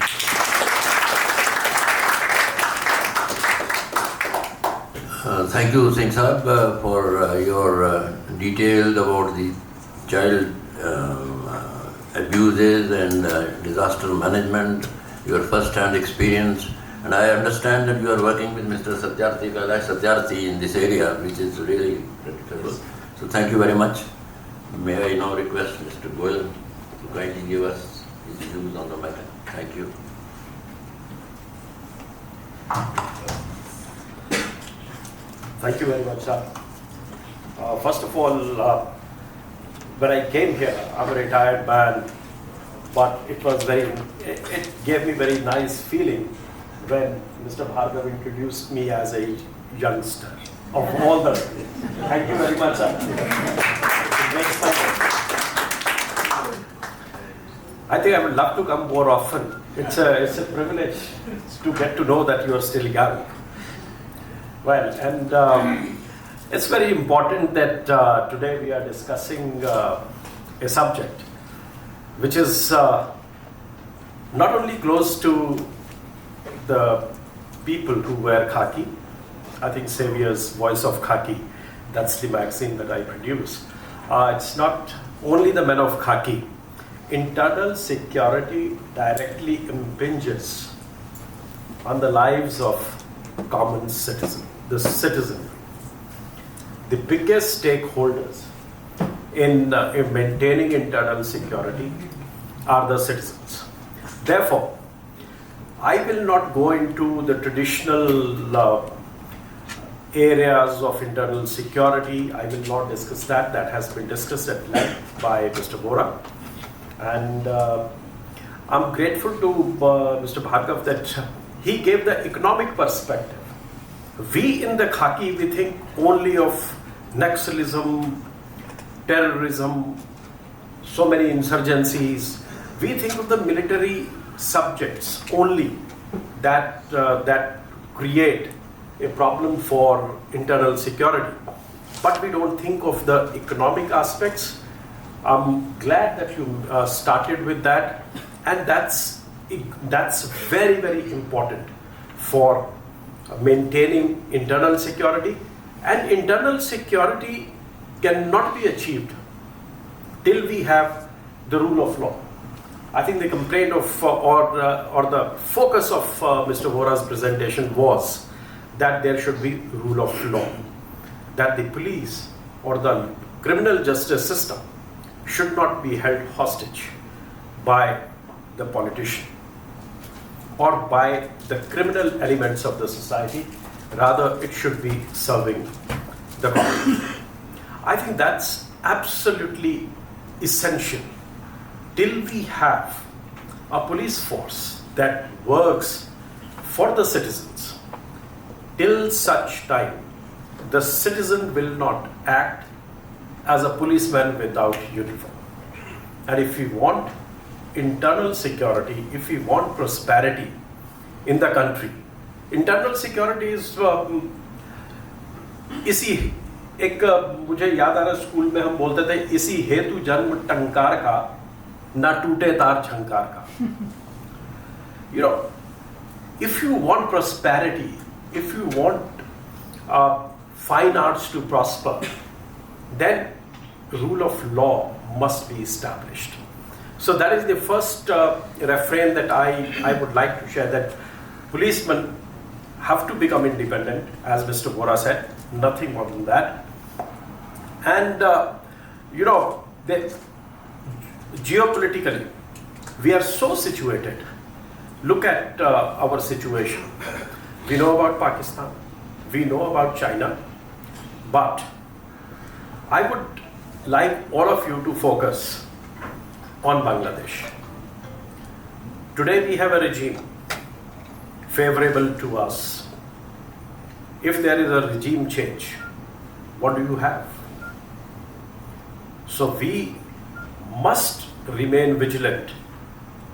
Thank you, Singh Saab, for your details about the child abuses and disaster management, your first-hand experience. And I understand that you are working with Mr. Satyarthi, Kailash Satyarthi in this area, which is really critical. So thank you very much. May I now request Mr. Goyal to kindly give us his views on the matter. Thank you. Thank you very much, sir. First of all, when I came here, I'm a retired man, but it gave me very nice feeling when Mr. Bhargava introduced me as a youngster. Of all the, thank you very much, sir. I think I would love to come more often. It's a privilege to get to know that you are still young. Well, and it's very important that today we are discussing a subject which is not only close to the people who wear khaki. I think Xavier's Voice of Khaki, that's the magazine that I produce. It's not only the men of khaki. Internal security directly impinges on the lives of common citizen, the citizen. The biggest stakeholders in maintaining internal security are the citizens. Therefore, I will not go into the traditional areas of internal security. I will not discuss that. That has been discussed at length by Mr. Bora. And I'm grateful to Mr. Bhargava that he gave the economic perspective. We in the khaki, we think only of Naxalism, terrorism, so many insurgencies. We think of the military subjects only that create a problem for internal security. but we don't think of the economic aspects. I'm glad that you started with that, and that's very, very important for maintaining internal security. And internal security cannot be achieved till we have the rule of law. I think the complaint of or the focus of Mr. Vohra's presentation was that there should be rule of law, that the police or the criminal justice system should not be held hostage by the politician or by the criminal elements of the society. Rather, it should be serving the common. I think that's absolutely essential. Till we have a police force that works for the citizens, till such time the citizen will not act as a policeman without uniform. And if we want internal security, if we want prosperity in the country, internal security is इसी एक मुझे याद आ रहा school में हम बोलते थे इसी हेतु जन्म टंकार का ना टूटे तार झंकार का. You know, if you want prosperity, if you want fine arts to prosper, then rule of law must be established. So that is the first refrain that I would like to share, that policemen have to become independent, as Mr. Vohra said, nothing more than that. And geopolitically, we are so situated. Look at our situation. We know about Pakistan, we know about China, but I would like all of you to focus on Bangladesh. Today we have a regime favorable to us. If there is a regime change, what do you have? So we must remain vigilant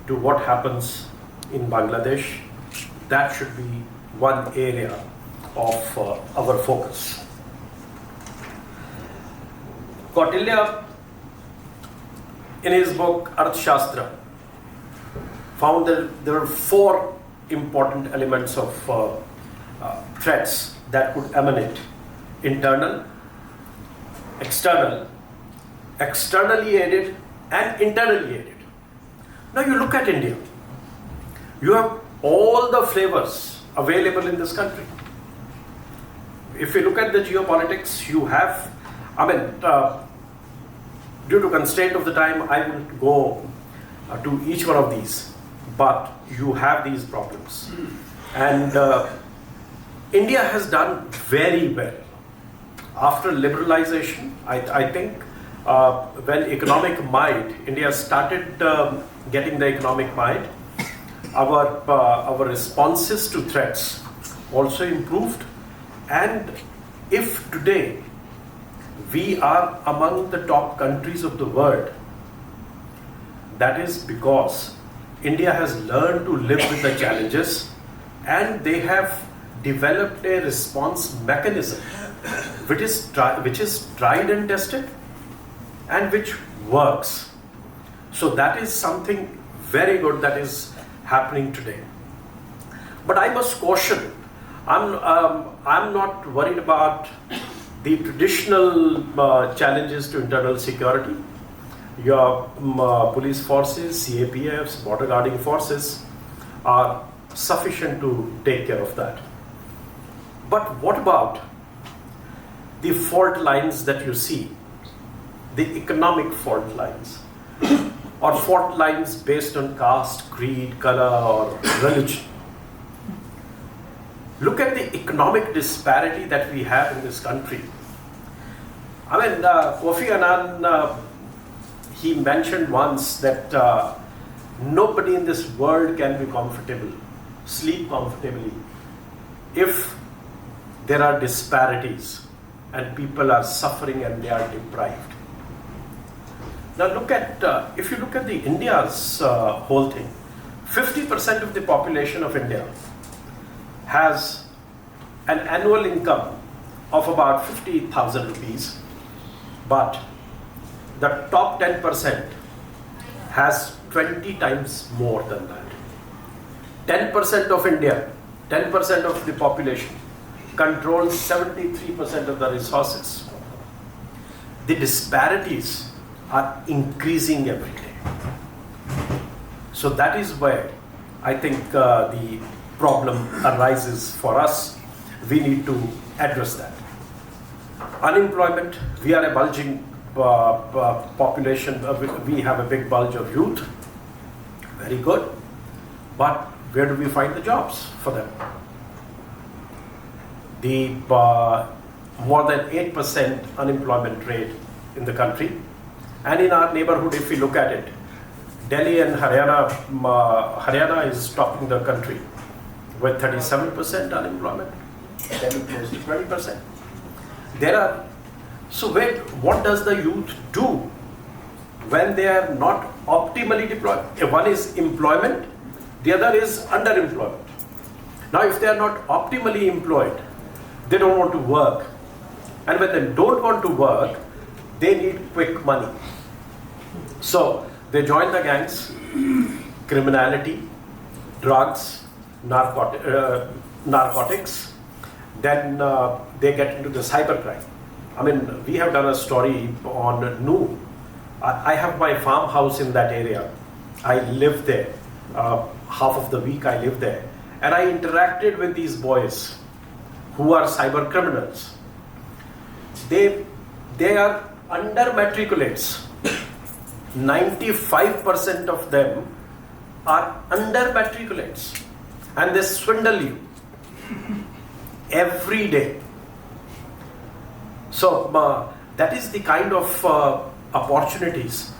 to what happens in Bangladesh. That should be one area of our focus. Kautilya, in his book Arthashastra, found that there are 4 important elements of threats that could emanate: internal, external, externally aided, and internally aided. Now you look at India. You have all the flavors available in this country. If you look at the geopolitics, you have, due to constraint of the time, I won't go to each one of these, but you have these problems. And India has done very well. After liberalization, I think when economic might, India started getting the economic might, our responses to threats also improved. And if today we are among the top countries of the world, that is because India has learned to live with the challenges, and they have developed a response mechanism which is tried and tested and which works. So that is something very good that is happening today. But I must caution, I'm not worried about the traditional challenges to internal security. Your police forces, CAPFs, border guarding forces are sufficient to take care of that. But what about the fault lines that you see, the economic fault lines, or fault lines based on caste, creed, color, or religion? Look at the economic disparity that we have in this country. Kofi Annan, he mentioned once that nobody in this world can be comfortable, sleep comfortably, if there are disparities and people are suffering and they are deprived. Now look at, if you look at the India's whole thing, 50% of the population of India has an annual income of about 50,000 rupees, but the top 10% has 20 times more than that. 10% of India, 10% of the population controls 73% of the resources. The disparities are increasing every day. So that is where I think the problem arises for us. We need to address that. Unemployment, we are a bulging population. We have a big bulge of youth. Very good. But where do we find the jobs for them? The more than 8% unemployment rate in the country. And in our neighborhood, if we look at it, Delhi and Haryana is topping the country with 37% unemployment. Delhi close to 20%. What does the youth do when they are not optimally deployed? One is employment, the other is underemployment. Now, if they are not optimally employed, they don't want to work. And when they don't want to work, they need quick money. So they join the gangs, criminality, drugs, narcotics. Then they get into the cybercrime. I mean, we have done a story on Noor. I have my farmhouse in that area. I live there. Half of the week I live there. And I interacted with these boys who are cyber criminals. They are under matriculates. 95% of them are under matriculates. And they swindle you every day. So that is the kind of opportunities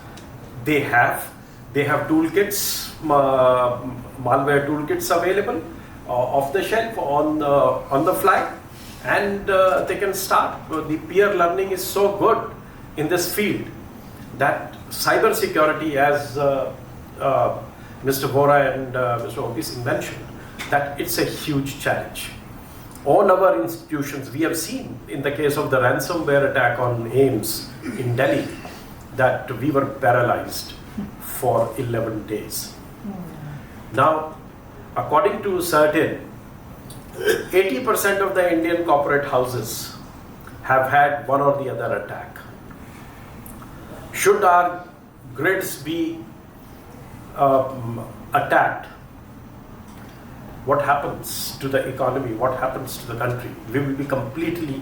they have. They have toolkits, malware toolkits available off the shelf on the fly, and they can start. The peer learning is so good in this field that cyber security, as Mr. Vora and Mr. Obi Singh mentioned, that it's a huge challenge. All our institutions, we have seen in the case of the ransomware attack on AIIMS in Delhi, that we were paralyzed for 11 days. Now, according to certain, 80% of the Indian corporate houses have had one or the other attack. Should our grids be attacked, what happens to the economy? What happens to the country? We will be completely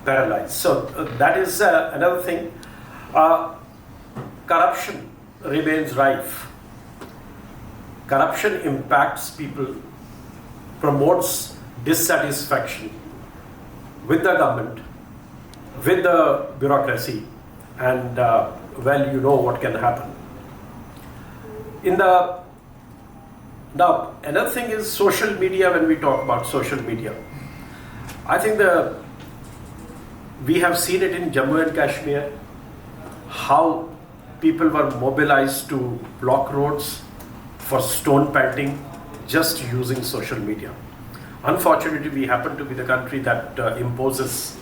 paralyzed. So that is another thing. Corruption remains rife. Corruption impacts people, promotes dissatisfaction with the government, with the bureaucracy, and well, you know what can happen. Now, another thing is social media. When we talk about social media, I think we have seen it in Jammu and Kashmir, how people were mobilized to block roads for stone pelting just using social media. Unfortunately, we happen to be the country that imposes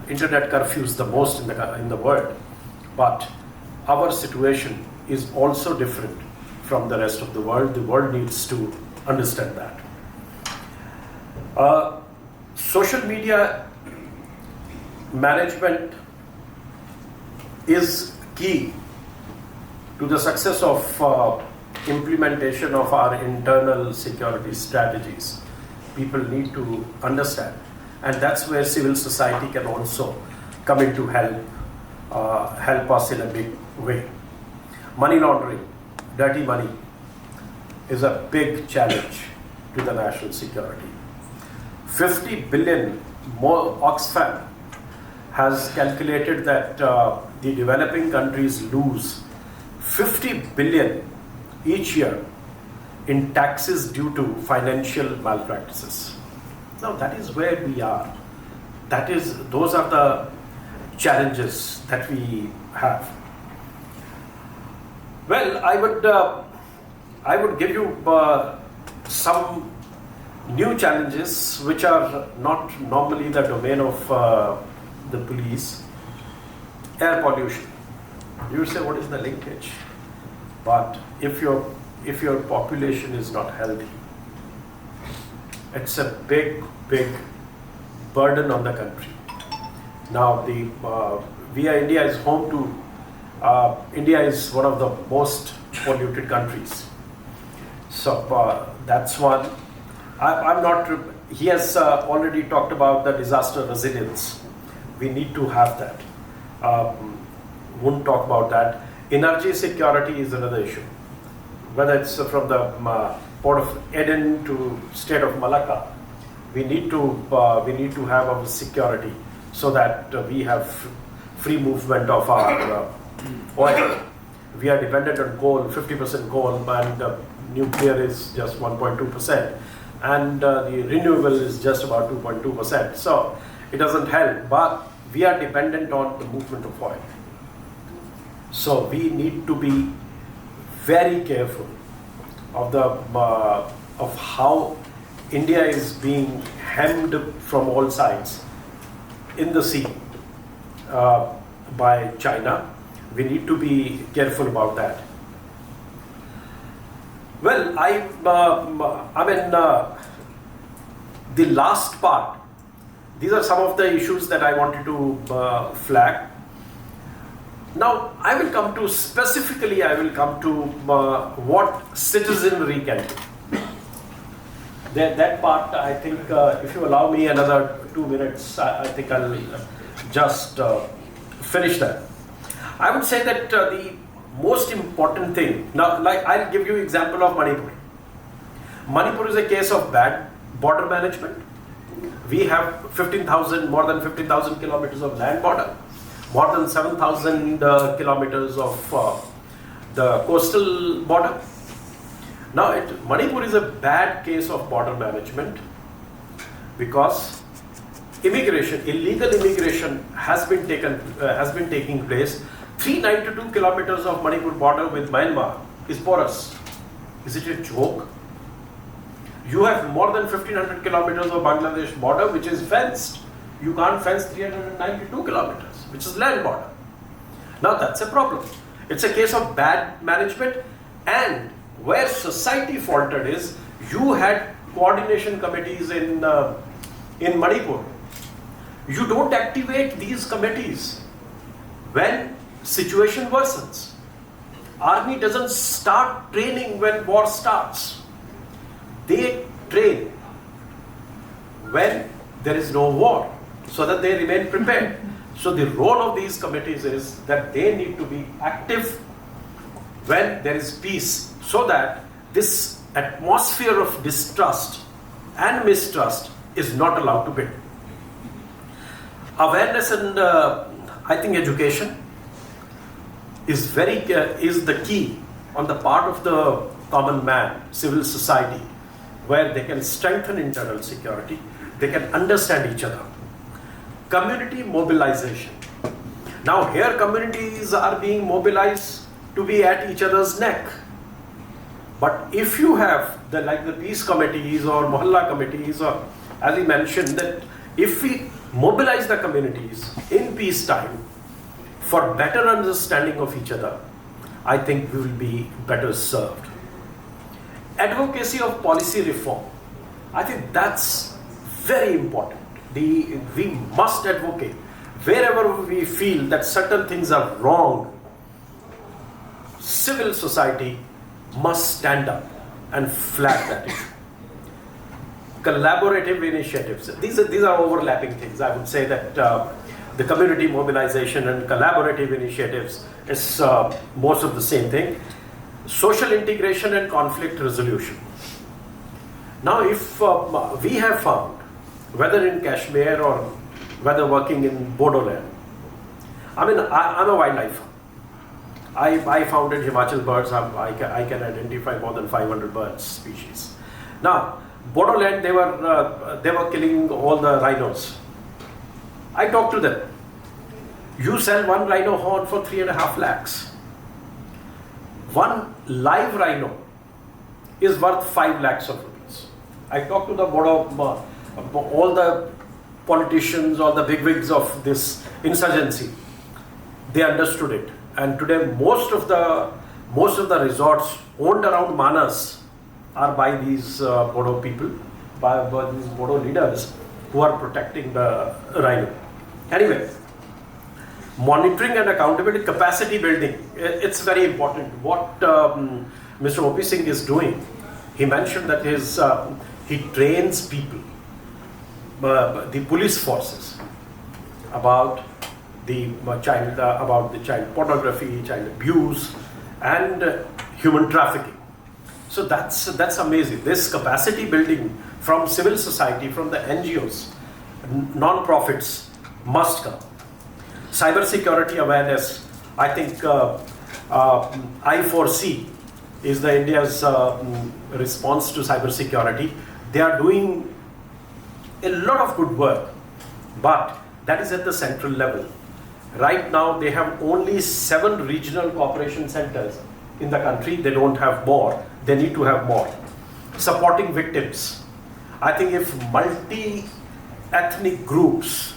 internet curfews the most in the world, but our situation is also different from the rest of the world. The world needs to understand that. Social media management is key to the success of implementation of our internal security strategies. People need to understand, and that's where civil society can also come in to help us in a big way. Money laundering, dirty money, is a big challenge to the national security. 50 billion, more Oxfam has calculated that the developing countries lose 50 billion each year in taxes due to financial malpractices. Now that is where we are. Those are the challenges that we have. Well, I would give you some new challenges which are not normally the domain of the police. Air pollution. You say, what is the linkage? But if your population is not healthy, it's a big burden on the country. Now, India is home to. India is one of the most polluted countries. So that's one. I'm not. He has already talked about the disaster resilience. We need to have that. Won't talk about that. Energy security is another issue. Whether it's from the Port of Eden to state of Malacca, we need to have our security so that we have free movement of our oil. We are dependent on coal, 50% coal, and nuclear is just 1.2%, and the renewable is just about 2.2%. So it doesn't help, but we are dependent on the movement of oil. So we need to be very careful of how India is being hemmed from all sides in the sea by China. We need to be careful about that. Well, the last part, these are some of the issues that I wanted to flag. Now, I will come to what citizenry can do. That part, I think, if you allow me another 2 minutes, I think I'll just finish that. I would say that the most important thing, now, like I'll give you example of Manipur. Manipur is a case of bad border management. We have more than 15,000 kilometers of land border, more than 7,000 kilometers of the coastal border. Now, Manipur is a bad case of border management because illegal immigration has been taking place. 392 kilometers of Manipur border with Myanmar is porous. Is it a joke? You have more than 1,500 kilometers of Bangladesh border which is fenced. You can't fence 392 kilometers, which is land border. Now that's a problem. It's a case of bad management, and where society faltered is you had coordination committees in Manipur. You don't activate these committees when situation worsens. Army doesn't start training when war starts. They train when there is no war so that they remain prepared. So the role of these committees is that they need to be active when there is peace, so that this atmosphere of distrust and mistrust is not allowed to build. Awareness and I think education is the key on the part of the common man, civil society, where they can strengthen internal security, they can understand each other. Community mobilization. Now here communities are being mobilized to be at each other's neck. But if you have the peace committees or mohalla committees, or as we mentioned, that if we mobilize the communities in peacetime for better understanding of each other, I think we will be better served. Advocacy of policy reform. I think that's very important. We must advocate wherever we feel that certain things are wrong. Civil society must stand up and flag that issue. Collaborative initiatives. These are overlapping things. I would say that the community mobilization and collaborative initiatives is most of the same thing. Social integration and conflict resolution. Now, if we have found, whether in Kashmir or whether working in Bodoland, I'm a wildlifer. I found in Himachal birds, I can identify more than 500 bird species. Now, Bodoland, they were killing all the rhinos. I talked to them. You sell one rhino horn for 3.5 lakhs. One live rhino is worth 5 lakhs of rupees. I talked to the board of all the politicians, all the bigwigs of this insurgency. They understood it, and today most of the resorts owned around Manas are by these Bodo people, by these Bodo leaders who are protecting the rhino. Anyway, monitoring and accountability, capacity building, it's very important. What Mr. O.P. Singh is doing, he mentioned that he trains people, the police forces, about the child pornography, child abuse, and human trafficking. So that's amazing. This capacity building from civil society, from the NGOs, non-profits must come. Cyber security awareness, I think I4C is the India's response to cyber security. They are doing a lot of good work, but that is at the central level. Right now they have only 7 regional cooperation centers in the country. They don't have more. They need to have more. Supporting victims. I think if multi-ethnic groups,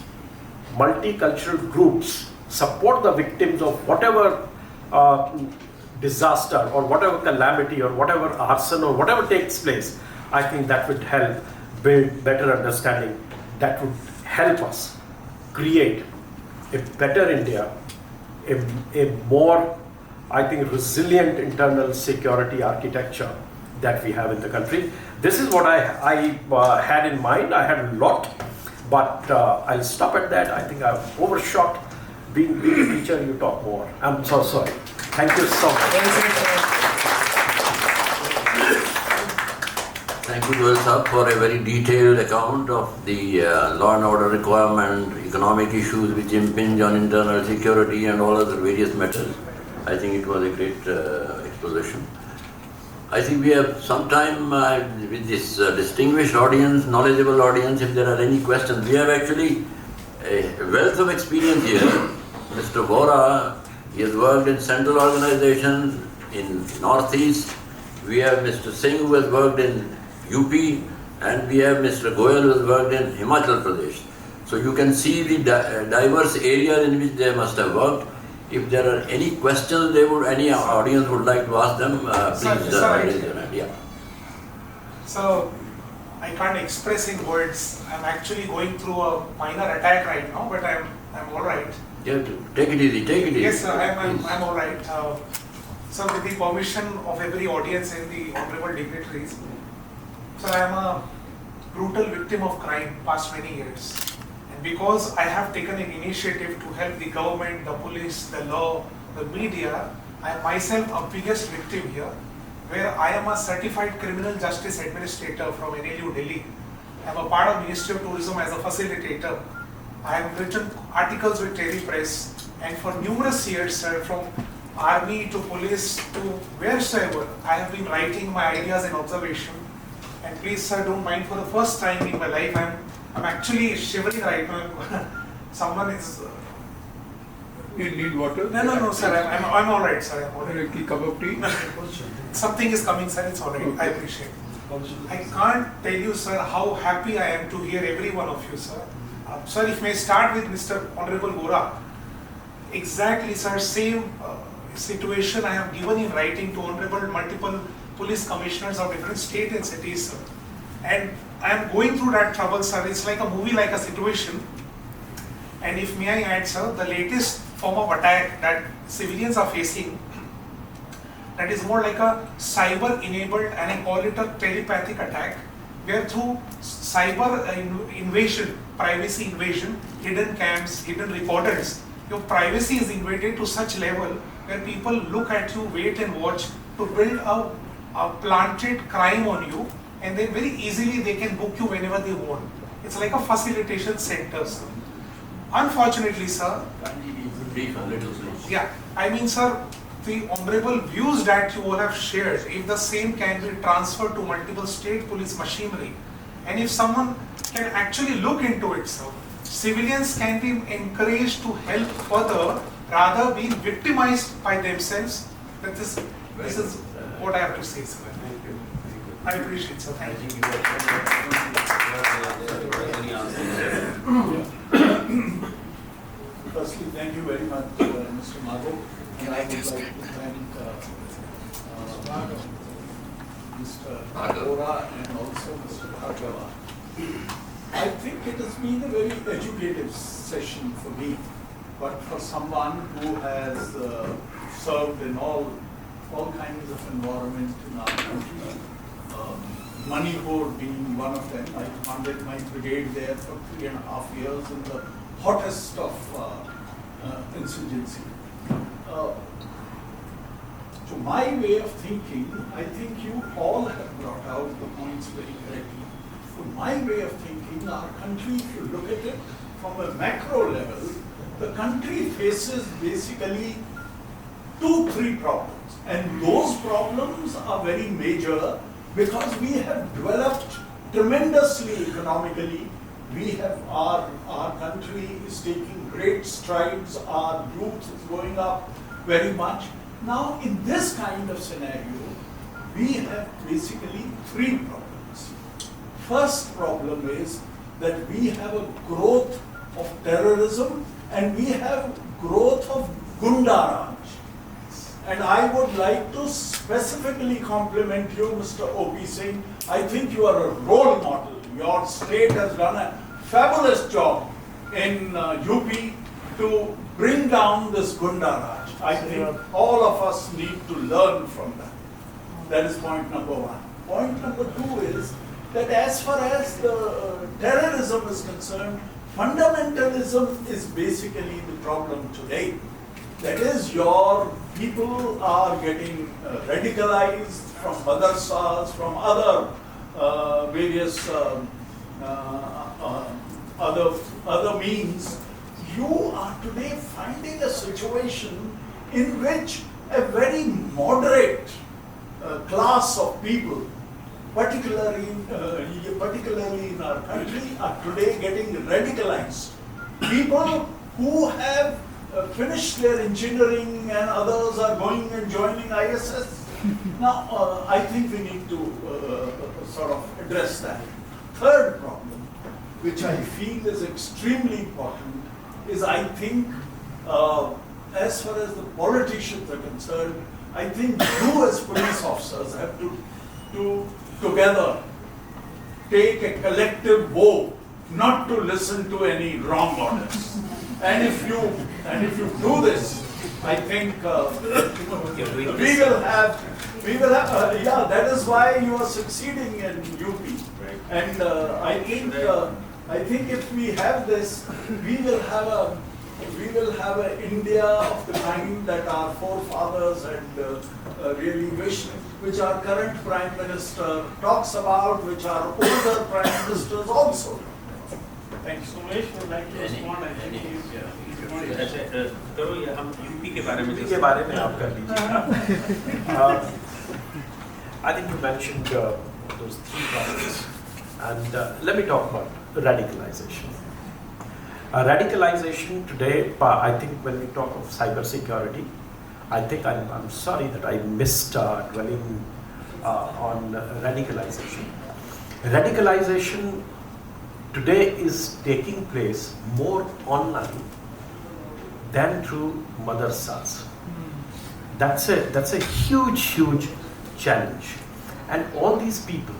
multicultural groups support the victims of whatever disaster or whatever calamity or whatever arson or whatever takes place, I think that would help build better understanding. That would help us create a better India, a more, I think, resilient internal security architecture that we have in the country. This is what I had in mind. I had a lot, but I'll stop at that. I think I've overshot. Being a teacher, you talk more. I'm so sorry. Thank you so much. Thank you, Joel Saab, for a very detailed account of the law and order requirement, economic issues which impinge on internal security and all other various matters. I think it was a great exposition. I think we have some time with this distinguished audience, knowledgeable audience. If there are any questions, we have actually a wealth of experience here. Mr. Vora, he has worked in central organizations in Northeast. We have Mr. Singh, who has worked in UP, and we have Mr. Goyal, who has worked in Himachal Pradesh. So you can see the diverse areas in which they must have worked. If there are any questions any audience would like to ask them, please raise your hand. Yeah. So, I can't express in words. I'm actually going through a minor attack right now, but I'm all right. Yeah, take it easy, take it easy. Yes, sir, I'm all right. So, with the permission of every audience and the honorable dignitaries, so I am a brutal victim of crime past many years. And because I have taken an initiative to help the government, the police, the law, the media, I am myself a biggest victim here, where I am a certified criminal justice administrator from NLU Delhi. I am a part of Ministry of Tourism as a facilitator. I have written articles with Terry Press, and for numerous years, sir, from army to police to wheresoever, I have been writing my ideas and observation. And please, sir, don't mind, for the first time in my life, I'm actually shivering right now. Someone is. You need water? No, sir. I'm all right, sir. I'm all right. A cup of tea? Something is coming, sir. It's all right. Okay. I appreciate it. I can't tell you, sir, how happy I am to hear every one of you, sir. Sir, if may start with Mr. Honorable Vora. Exactly, sir. Same situation I have given in writing to honorable multiple police commissioners of different states and cities, sir. And I am going through that trouble, sir. It's like a movie, like a situation. And if may I add, sir, the latest form of attack that civilians are facing, that is more like a cyber-enabled, and I call it a telepathic attack, where through cyber invasion, privacy invasion, hidden cams, hidden recorders, your privacy is invaded to such level where people look at you, wait and watch to build a planted crime on you, and then very easily they can book you whenever they want. It's like a facilitation center, sir. Unfortunately, sir, yeah, I mean, sir, the honorable views that you all have shared, if the same can be transferred to multiple state police machinery, and if someone can actually look into it, sir, civilians can be encouraged to help further rather being victimized by themselves. That this is what I have to say, sir. I appreciate, sir. I Thank you. think you have Firstly, thank you very much, Mr. Madhav. And I would like to thank Mr. Agora and also Mr. Bhargava. I think it has been a very educative session for me, but for someone who has served in all kinds of environments in our country, Manipur being one of them. I commanded my brigade there for 3.5 years in the hottest of insurgency. To my way of thinking, I think you all have brought out the points very correctly. To my way of thinking, our country, if you look at it from a macro level, the country faces basically 2-3 problems. And those problems are very major because we have developed tremendously economically. We have our country is taking great strides, our youth is going up very much. Now in this kind of scenario, we have basically 3 problems. First problem is that we have a growth of terrorism and we have growth of Gunda Raj. And I would like to specifically compliment you, Mr. O.P. Singh. I think you are a role model. Your state has done a fabulous job in UP to bring down this Gunda Raj. I think all of us need to learn from that. That is point number 1. Point number 2 is that as far as the terrorism is concerned, fundamentalism is basically the problem today. That is, your people are getting radicalized from madrasas, from other various other means. You are today finding a situation in which a very moderate class of people, particularly in our country, are today getting radicalized. People who have finished their engineering and others are going and joining ISS. Now, I think we need to sort of address that. Third problem, which I feel is extremely important, is I think as far as the politicians are concerned, I think you as police officers have to together take a collective vow not to listen to any wrong orders. And if you do this, I think we will have, that is why you are succeeding in UP. Right. And I think if we have this, we will have an India of the kind that our forefathers had really wished, which our current Prime Minister talks about, which our older Prime Ministers also. Thank you. Sumesh would like to respond. I think करो या हम UP के बारे में के बारे में आप कर लीजिए. I think you mentioned those 3 problems, and let me talk about radicalization. Radicalization today, I think when we talk of cyber security, I think I'm sorry that I missed dwelling on radicalization. Radicalization today is taking place more online than through madrasas. That's a huge challenge. And all these people,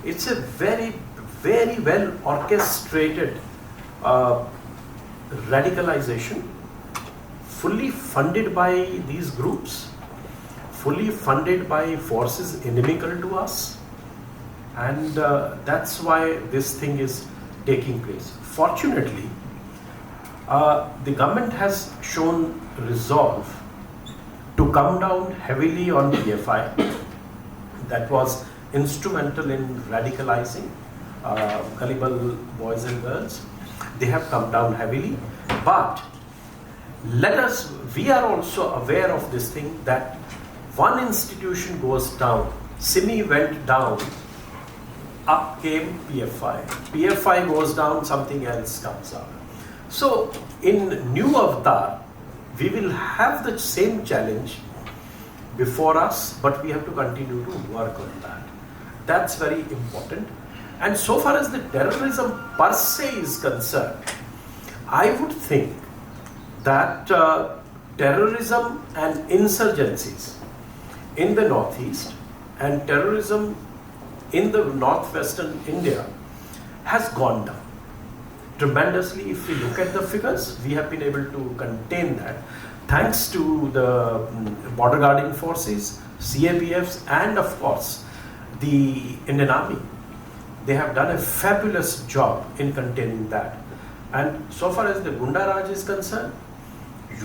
it's a very well orchestrated radicalization, fully funded by these groups, fully funded by forces inimical to us, and that's why this thing is taking place. Fortunately, the government has shown resolve to come down heavily on PFI. That was instrumental in radicalizing gullible boys and girls. They have come down heavily, but we are also aware of this thing, that one institution goes down, SIMI went down, up came PFI. PFI goes down, something else comes up. So in new avatar, we will have the same challenge before us, but we have to continue to work on that. That's very important. And so far as the terrorism per se is concerned, I would think that terrorism and insurgencies in the northeast and terrorism in the northwestern India has gone down tremendously. If we look at the figures, we have been able to contain that thanks to the border guarding forces, CAPFs, and of course the Indian Army. They have done a fabulous job in containing that. And so far as the Gunda Raj is concerned,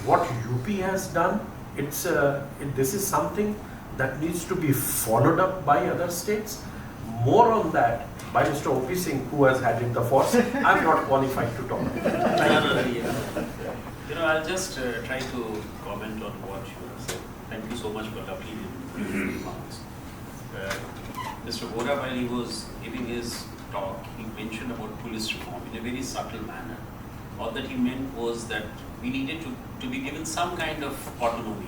what UP has done, this is something that needs to be followed up by other states. More on that by Mr. O.P. Singh, who has headed the force. I'm not qualified to talk. I'll just try to comment on what you have said. Thank you so much for lovely remarks. Mr. Vora, while he was giving his talk, he mentioned about police reform in a very subtle manner. All that he meant was that we needed to be given some kind of autonomy.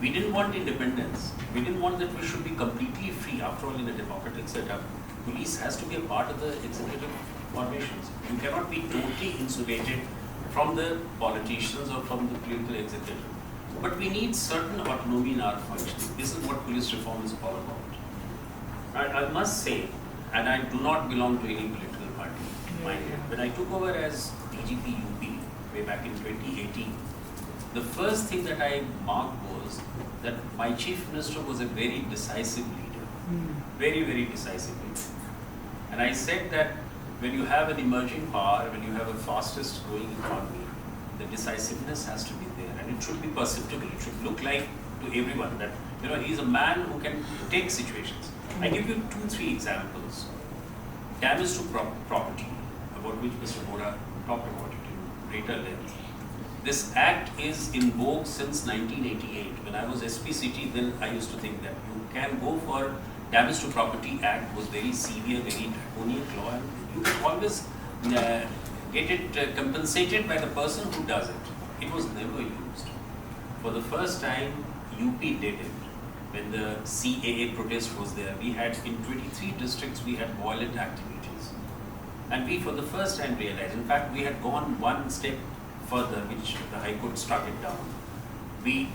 We didn't want independence. We didn't want that we should be completely free. After all, in a democratic setup, police has to be a part of the executive formations. You cannot be totally insulated from the politicians or from the political executive. But we need certain autonomy in our functioning. This is what police reform is all about. I must say, and I do not belong to any political party, mind you, when I took over as DGP UP way back in 2018, the first thing that I marked was that my chief minister was a very decisive leader, very, very decisive leader. And I said that when you have an emerging power, when you have a fastest growing economy, the decisiveness has to be there, and it should be perceptible. It should look like to everyone that he's a man who can take situations. I give you 2-3 examples. Damage to property, about which Mr. Vora talked about it in greater length. This act is in vogue since 1988. When I was SPCT, then I used to think that you can go for Damage to Property Act was very severe, very draconian law, and you can always get it compensated by the person who does it. It was never used. For the first time, UP did it. When the CAA protest was there, we had in 23 districts, we had violent activities. And we for the first time realized, in fact, we had gone one step further, which the High Court struck it down. We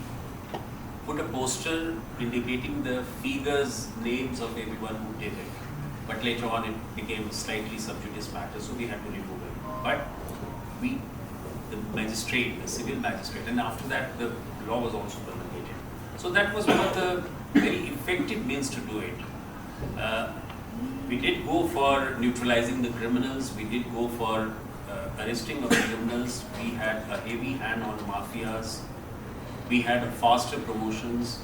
put a poster indicating the figures, names of everyone who did it. But later on, it became a slightly sub judice matter, so we had to remove it. But the magistrate, the civil magistrate, and after that, the law was also promulgated. So that was one of the very effective means to do it. We did go for neutralizing the criminals. We did go for arresting of criminals. We had a heavy hand on mafias. We had faster promotions.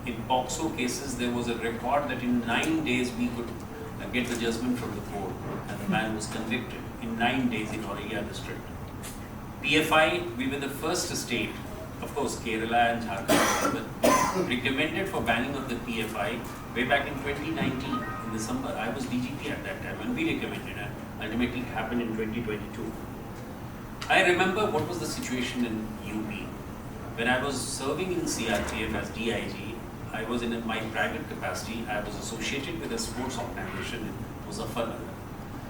In POCSO cases, there was a record that in 9 days we could get the judgment from the court, and the man was convicted in 9 days in Aurangabad district. PFI, we were the first state, of course Kerala and Jharkhand, but recommended for banning of the PFI way back in 2019 in December. I was DGP at that time when we recommended it. Ultimately it happened in 2022. I remember what was the situation in UP. When I was serving in CRPF as DIG, I was in my private capacity. I was associated with a sports organization in Muzaffarnagar,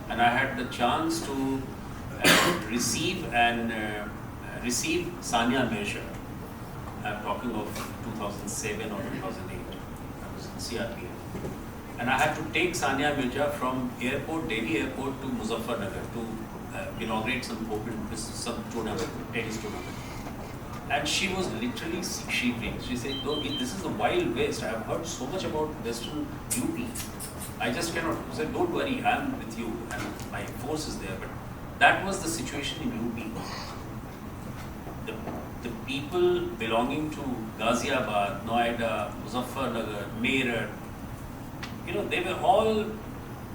and I had the chance to receive Sania Mirza. I'm talking of 2007 or 2008. I was in CRPF, and I had to take Sania Mirza from Delhi airport to Muzaffarnagar to inaugurate some tournament, tennis tournament. And she was literally shivering. She said, "Look, this is the Wild West. I have heard so much about Western UP. I just cannot." She said, "Don't worry, I'm with you, and my force is there." But that was the situation in UP. The people belonging to Ghaziabad, Noida, Muzaffarnagar, Meerut, they were all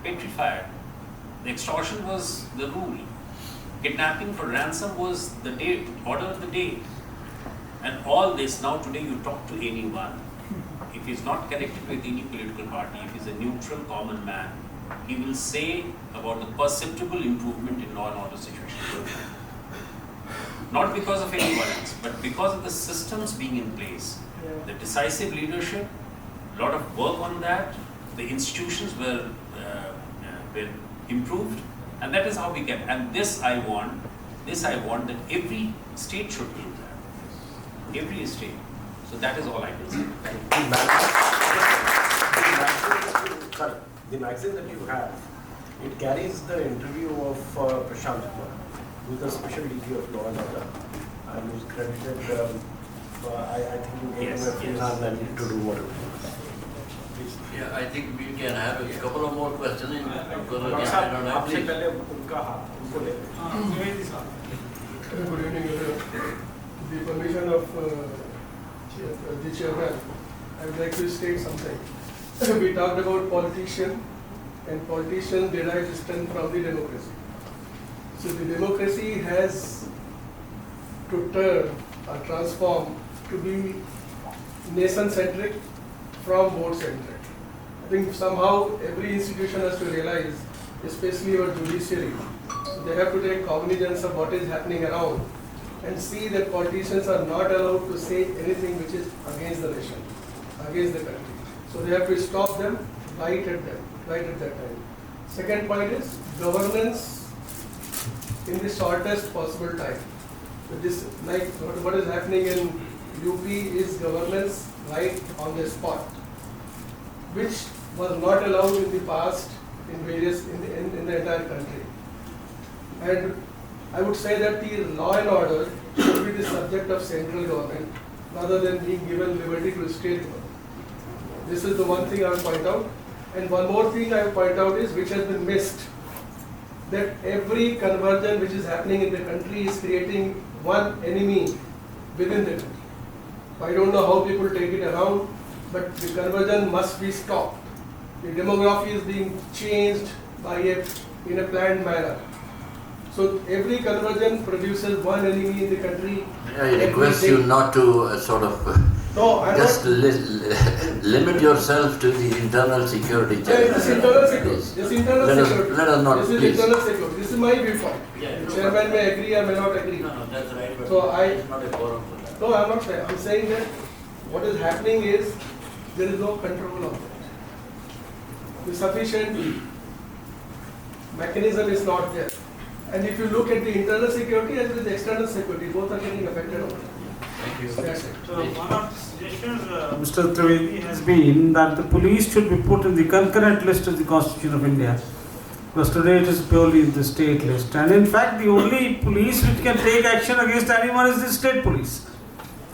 petrified. The extortion was the rule. Kidnapping for ransom was the order of the day. And all this, now today you talk to anyone, if he's not connected with any political party, if he's a neutral common man, he will say about the perceptible improvement in law and order situation. Not because of anyone else, but because of the systems being in place. The decisive leadership, a lot of work on that, the institutions were improved, and that is how we get. And this I want that every state should do that. Every state. So that is all I will say. The magazine that you have, it carries the interview of Prashant Kumar, who is the special DG of Law and Order, and who's credited. I think you gave him a free hand and to do whatever. Yeah, I think we can have a couple of more questions. Doctor साहब आपसे पहले उनका हाथ उनको ले Good evening. With the permission of the chairman, I would like to state something. We talked about politician, and politician derives strength from the democracy. So the democracy has to turn or transform to be nation-centric from vote-centric. I think somehow every institution has to realize, especially our judiciary, they have to take cognizance of what is happening around and see that politicians are not allowed to say anything which is against the nation, against the country. So they have to stop them right at that time. Second point is governance in the shortest possible time. So this, like what is happening in UP is governance right on the spot, which was not allowed in the past in the entire country. And I would say that the law and order should be the subject of central government rather than being given liberty to state government. This is the one thing I will point out. And one more thing I will point out is, which has been missed, that every conversion which is happening in the country is creating one enemy within the country. I don't know how people take it around, but the conversion must be stopped. The demography is being changed in a planned manner. So every conversion produces one enemy in the country. I request you not to limit yourself to the internal security challenge. This internal security. Let us not, this is please. internal security. This is my viewpoint. The chairman may agree or may not agree. No, that's right. But So it's not a forum for that. No, I'm not saying. I'm saying that what is happening is there is no control of it. The sufficient mechanism is not there. And if you look at the internal security as well as the external security, both are getting affected over it. Thank you. That's it. So one of the suggestions, Mr. Trivedi, has been that the police should be put in the concurrent list of the Constitution of India. Because today it is purely in the state list. And in fact, the only police which can take action against anyone is the state police,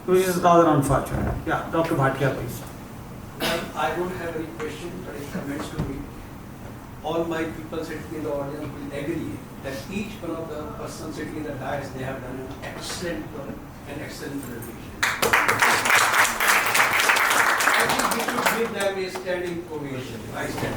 which is rather unfortunate. Yeah, Dr. Bhatia, please. I don't have any question or any comments to me. All my people sitting in the audience will agree that each one of the persons sitting in the dais, they have done an excellent work and excellent presentation. I think we should give them a standing ovation. I stand.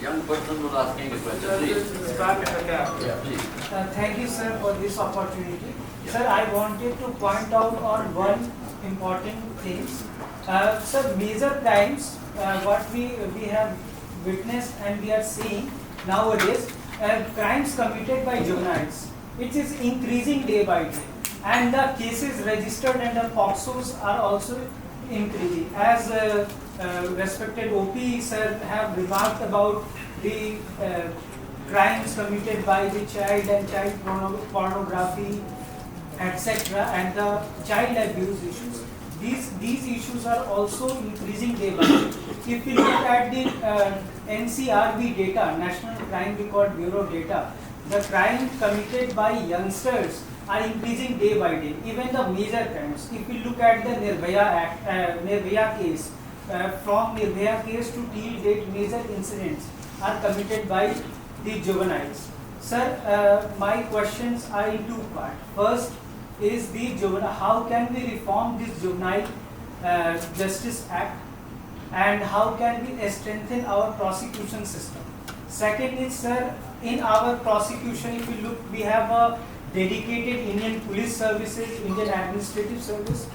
Young person was asking a question, please. Yeah, please. Thank you, sir, for this opportunity. Sir, I wanted to point out on one important thing. Sir, major crimes, what we have witnessed and we are seeing nowadays, crimes committed by juveniles, which is increasing day by day. And the cases registered under POCSOs are also increasing. As respected OP sir have remarked about the crimes committed by the child and child pornography, etc., and the child abuse issues. These issues are also increasing day by day. If we look at the NCRB data, National Crime Record Bureau data, the crime committed by youngsters are increasing day by day. Even the major crimes. If we look at the Nirbhaya case, from Nirbhaya case to till date, major incidents are committed by the juveniles. Sir, my questions are in two parts. First is the juvenile. How can we reform this Juvenile Justice Act, and how can we strengthen our prosecution system? Second is, sir, in our prosecution, if we look, we have a dedicated Indian Police Services, Indian Administrative Service,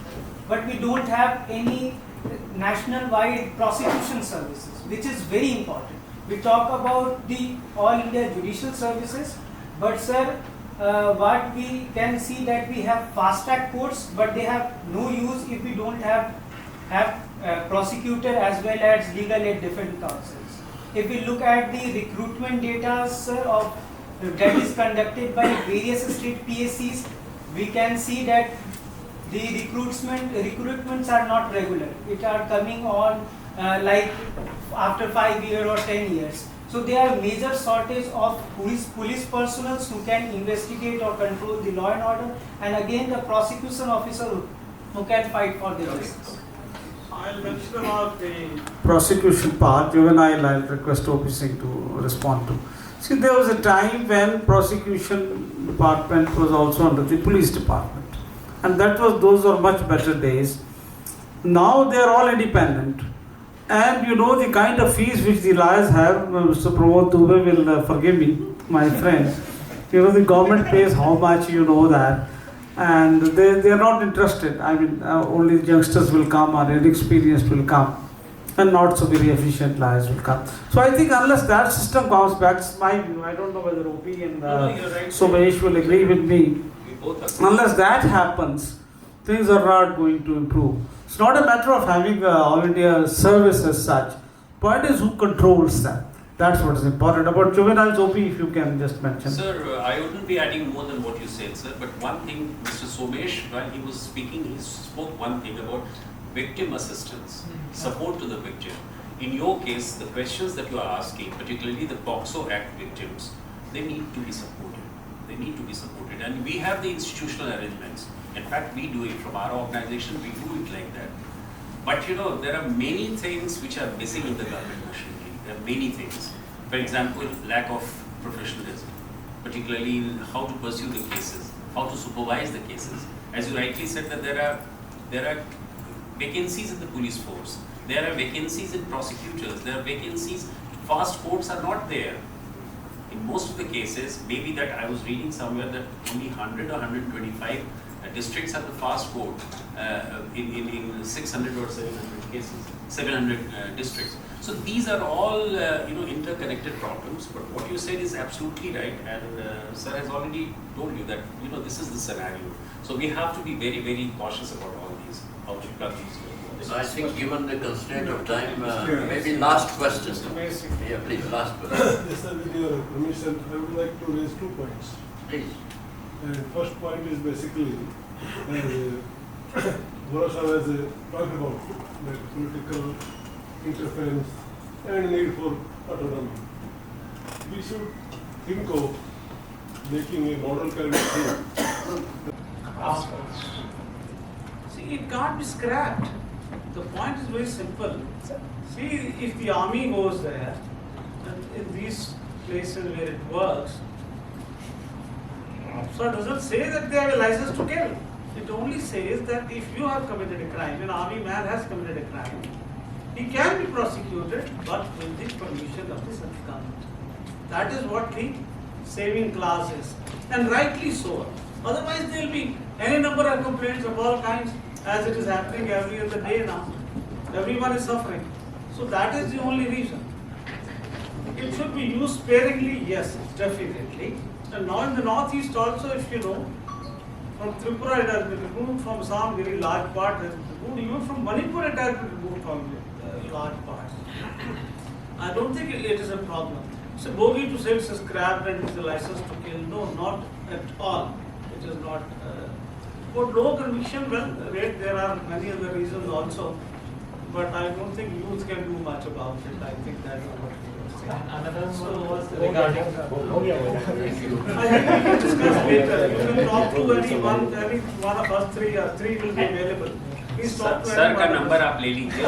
but we don't have any national-wide prosecution services, which is very important. We talk about the All India Judicial Services, But sir, what we can see that we have fast track courts, but they have no use if we don't have prosecutor as well as legal aid defense counsels. If we look at the recruitment data, sir, of that is conducted by various state PSCs, we can see that the recruitments are not regular. It are coming on like after 5 years or 10 years. So there are major shortage of police personnel who can investigate or control the law and order, and again the prosecution officer who can fight for the justice. I'll mention about the prosecution part. Juvenile, I'll request OP Singh to respond to. See, there was a time when prosecution department was also under the police department, and those were much better days. Now they are all independent, and you know the kind of fees which the lawyers have. Mr. Pramod Dubey will forgive me, my friend. You know the government pays how much, you know that, and they are not interested. I mean, only youngsters will come or inexperienced will come, and not so very efficient lawyers will come. So I think unless that system comes back, it's my view. I don't know whether OP and Somesh will agree with me. Unless that happens, things are not going to improve. It's not a matter of having All India service as such. Point is who controls that. That's what is important. About juveniles, OP, if you can just mention. Sir, I wouldn't be adding more than what you said, sir. But one thing, Mr. Somesh, while he was speaking, he spoke one thing about victim assistance, support to the victim. In your case, the questions that you are asking, particularly the POCSO Act victims, they need to be supported. They need to be supported. And we have the institutional arrangements. In fact, we do it from our organization, we do it like that. But you know, there are many things which are missing in the government machinery. There are many things. For example, lack of professionalism, particularly in how to pursue the cases, how to supervise the cases. As you rightly said, that there are vacancies in the police force. There are vacancies in prosecutors. There are vacancies. Fast courts are not there. In most of the cases, maybe that I was reading somewhere that only 100 or 125 districts have the fast court in 600 or 700 cases, 700 districts. So these are all interconnected problems. But what you said is absolutely right, and sir has already told you that this is the scenario. So we have to be very, very cautious about all these. How to plug these. So I think given the constraint of time, maybe last question. Yeah, please, last question. Yes, sir, with your permission, I would like to raise 2 points. Please. And first point is basically, as Vora Sahab has talked about, that political interference and need for autonomy. We should think of making a model kind of thing. See, it can't be scrapped. The point is very simple. See, if the army goes there, and in these places where it works, so it doesn't say that they have a license to kill. It only says that if you have committed a crime, an army man has committed a crime, he can be prosecuted, but with the permission of the central government. That is what the saving clause is, and rightly so. Otherwise, there will be any number of complaints of all kinds, as it is happening every other day now. Everyone is suffering. So that is the only reason. It should be used sparingly, yes, definitely. And now in the northeast also, if you know, from Tripura it has been removed, from Assam very large part has been removed, even from Manipur it has been removed from large part. I don't think it is a problem. So bogey to say it's a scrapped and it's a license to kill, no, not at all. It is not. For low conviction, well, there are many other reasons also, but I don't think youth can do much about it. I think that is what we are saying. Another one was regarding. I think we can discuss later. You can talk to any one of us, three will be available. Please talk to Sir, anyone. का number आप ले लीजिए.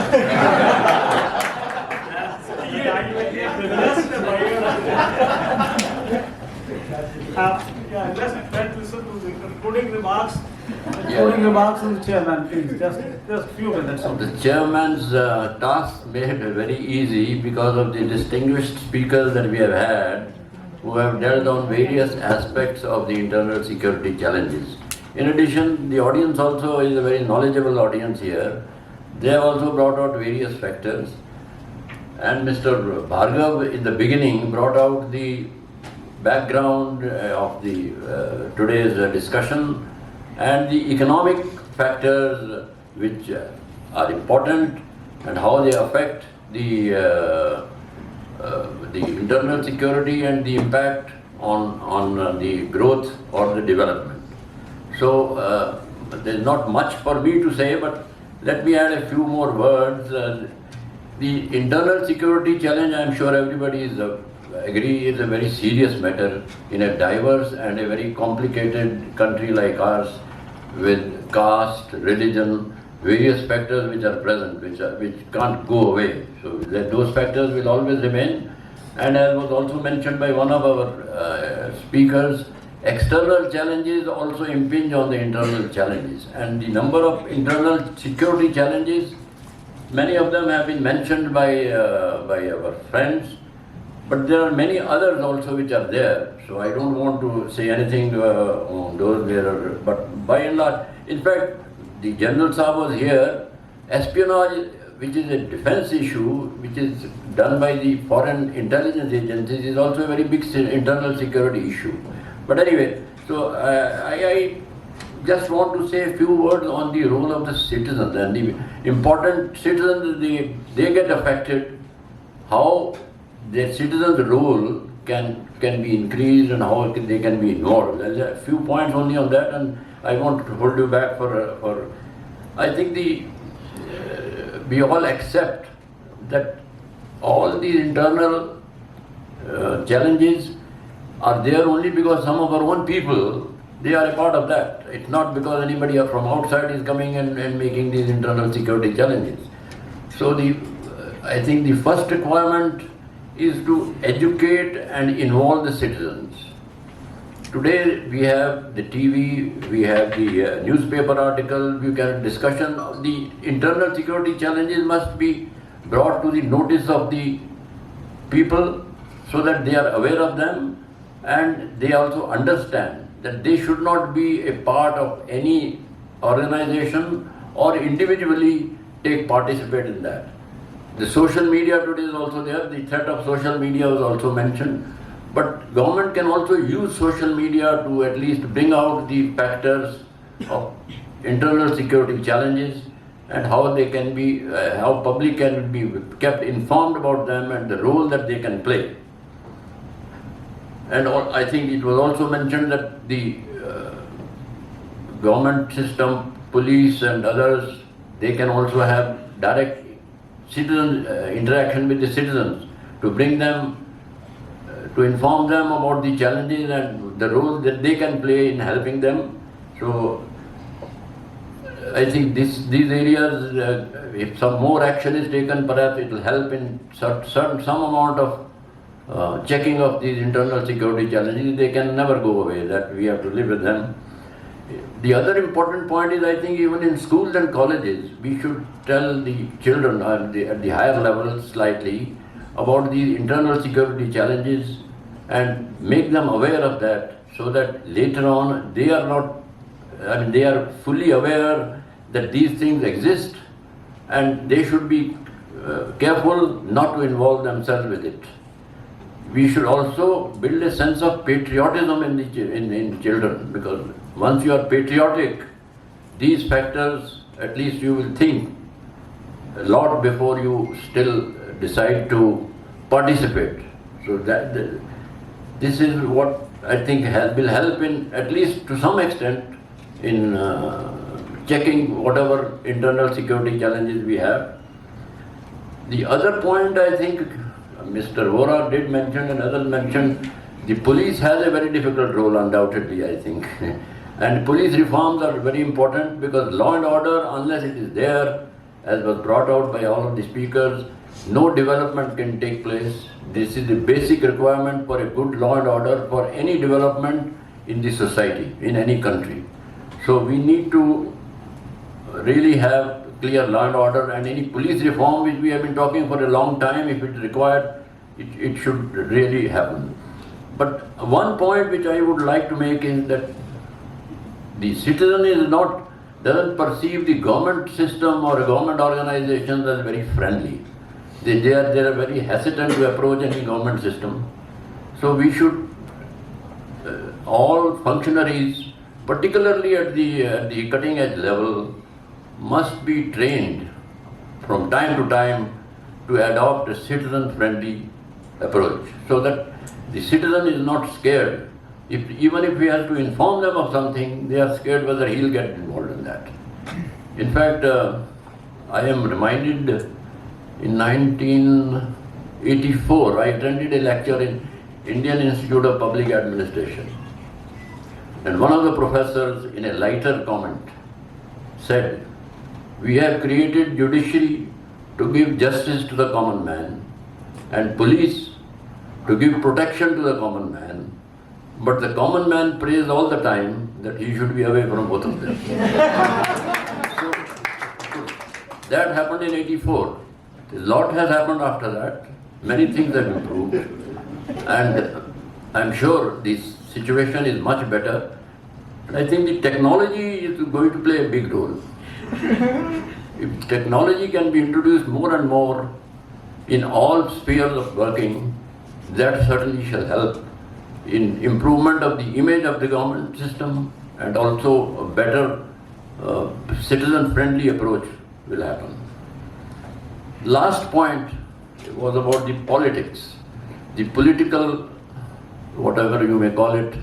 Let's listen to the concluding remarks. Concluding remarks from the chairman, please. Just few minutes. The chairman's task made it very easy because of the distinguished speakers that we have had who have dealt on various aspects of the internal security challenges. In addition, the audience also is a very knowledgeable audience here. They have also brought out various factors. And Mr. Bhargav in the beginning brought out the background of the today's discussion and the economic factors which are important and how they affect the internal security and the impact on the growth or the development. So there's not much for me to say, but let me add a few more words. The internal security challenge, I'm sure everybody is agree, is a very serious matter in a diverse and a very complicated country like ours, with caste, religion, various factors which are present, which can't go away. So those factors will always remain. And as was also mentioned by one of our speakers, external challenges also impinge on the internal challenges. And the number of internal security challenges, many of them have been mentioned by our friends, but there are many others also which are there. So I don't want to say anything on those there, but by and large, in fact, the General Saab was here. Espionage, which is a defense issue, which is done by the foreign intelligence agencies, is also a very big internal security issue. But anyway, so I just want to say a few words on the role of the citizens and the important citizens. They get affected. How their citizens' role can be increased and how they can be involved. There's a few points only on that, and I want to hold you back for I think we all accept that all these internal challenges are there only because some of our own people, they are a part of that. It's not because anybody from outside is coming and making these internal security challenges. So I think the first requirement is to educate and involve the citizens. Today we have the TV, we have the newspaper article, we can discussion of the internal security challenges must be brought to the notice of the people so that they are aware of them and they also understand that they should not be a part of any organization or individually participate in that. The social media today is also there, the threat of social media was also mentioned. But government can also use social media to at least bring out the factors of internal security challenges and how they can be, how public can be kept informed about them and the role that they can play. And I think it was also mentioned that the government system, police and others, they can also have direct citizen interaction with the citizens to bring them to inform them about the challenges and the role that they can play in helping them. So I think these areas, if some more action is taken, perhaps it will help in some amount of checking of these internal security challenges. They can never go away, that we have to live with them. The other important point is, I think even in schools and colleges, we should tell the children at the higher levels slightly about the internal security challenges and make them aware of that so that later on they are fully aware that these things exist and they should be careful not to involve themselves with it. We should also build a sense of patriotism in children, because once you are patriotic, these factors, at least you will think a lot before you still decide to participate. So this is what I think will help in, at least to some extent, in checking whatever internal security challenges we have. The other point, I think Mr. Vora did mention and others mentioned, the police has a very difficult role undoubtedly, I think. And police reforms are very important because law and order, unless it is there, as was brought out by all of the speakers, no development can take place. This is the basic requirement for a good law and order for any development in the society, in any country. So we need to really have clear law and order, and any police reform which we have been talking for a long time, if it is required, it should really happen. But one point which I would like to make is that the citizen doesn't perceive the government system or government organizations as very friendly. They are very hesitant to approach any government system. So we should all functionaries, particularly at the cutting edge level, must be trained from time to time to adopt a citizen-friendly approach, so that the citizen is not scared. Even if we have to inform them of something, they are scared whether he'll get involved in that. In fact, I am reminded in 1984, I attended a lecture in Indian Institute of Public Administration. And one of the professors, in a lighter comment, said, "We have created judiciary to give justice to the common man and police to give protection to the common man, but the common man prays all the time that he should be away from both of them." So, that happened in 84. A lot has happened after that. Many things have improved. And I'm sure this situation is much better. And I think the technology is going to play a big role. If technology can be introduced more and more in all spheres of working, that certainly shall help in improvement of the image of the government system, and also a better citizen-friendly approach will happen. Last point was about the politics, the political, whatever you may call it.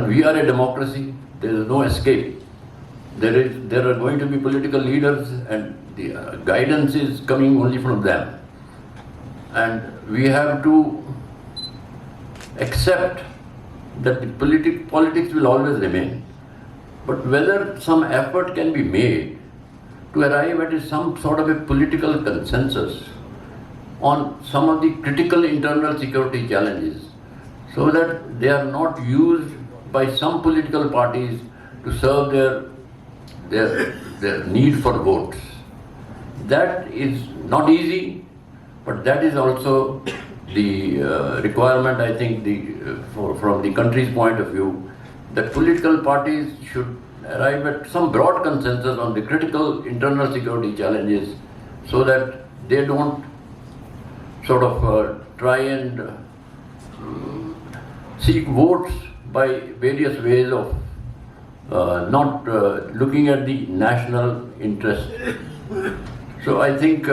We are a democracy, there is no escape. There are going to be political leaders, and the guidance is coming only from them. And we have to accept that the politics will always remain. But whether some effort can be made to arrive at some sort of a political consensus on some of the critical internal security challenges, so that they are not used by some political parties to serve their need for votes. That is not easy, but that is also the requirement, I think, from the country's point of view, that political parties should arrive at some broad consensus on the critical internal security challenges, so that they don't sort of try and seek votes by various ways of not looking at the national interest. So I think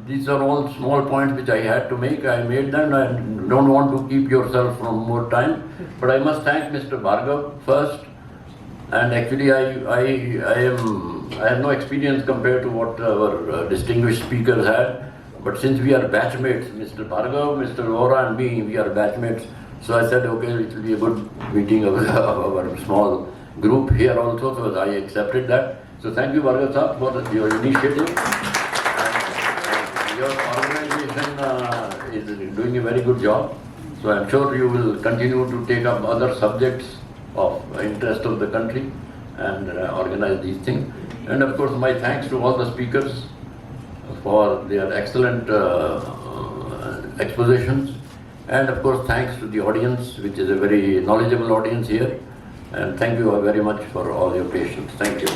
these are all small points which I had to make. I made them. I don't want to keep yourself from more time, but I must thank Mr. Bhargav first. And actually, I have no experience compared to what our distinguished speakers had. But since we are batchmates, Mr. Bhargav, Mr. Vora and me, we are batchmates. So I said, okay, it will be a good meeting of our small group here also. So I accepted that. So thank you, Bhargav sir, for your initiative. And your organization is doing a very good job. So I'm sure you will continue to take up other subjects of interest of the country and organize these things. And of course, my thanks to all the speakers for their excellent expositions. And of course, thanks to the audience, which is a very knowledgeable audience here. And thank you very much for all your patience. Thank you.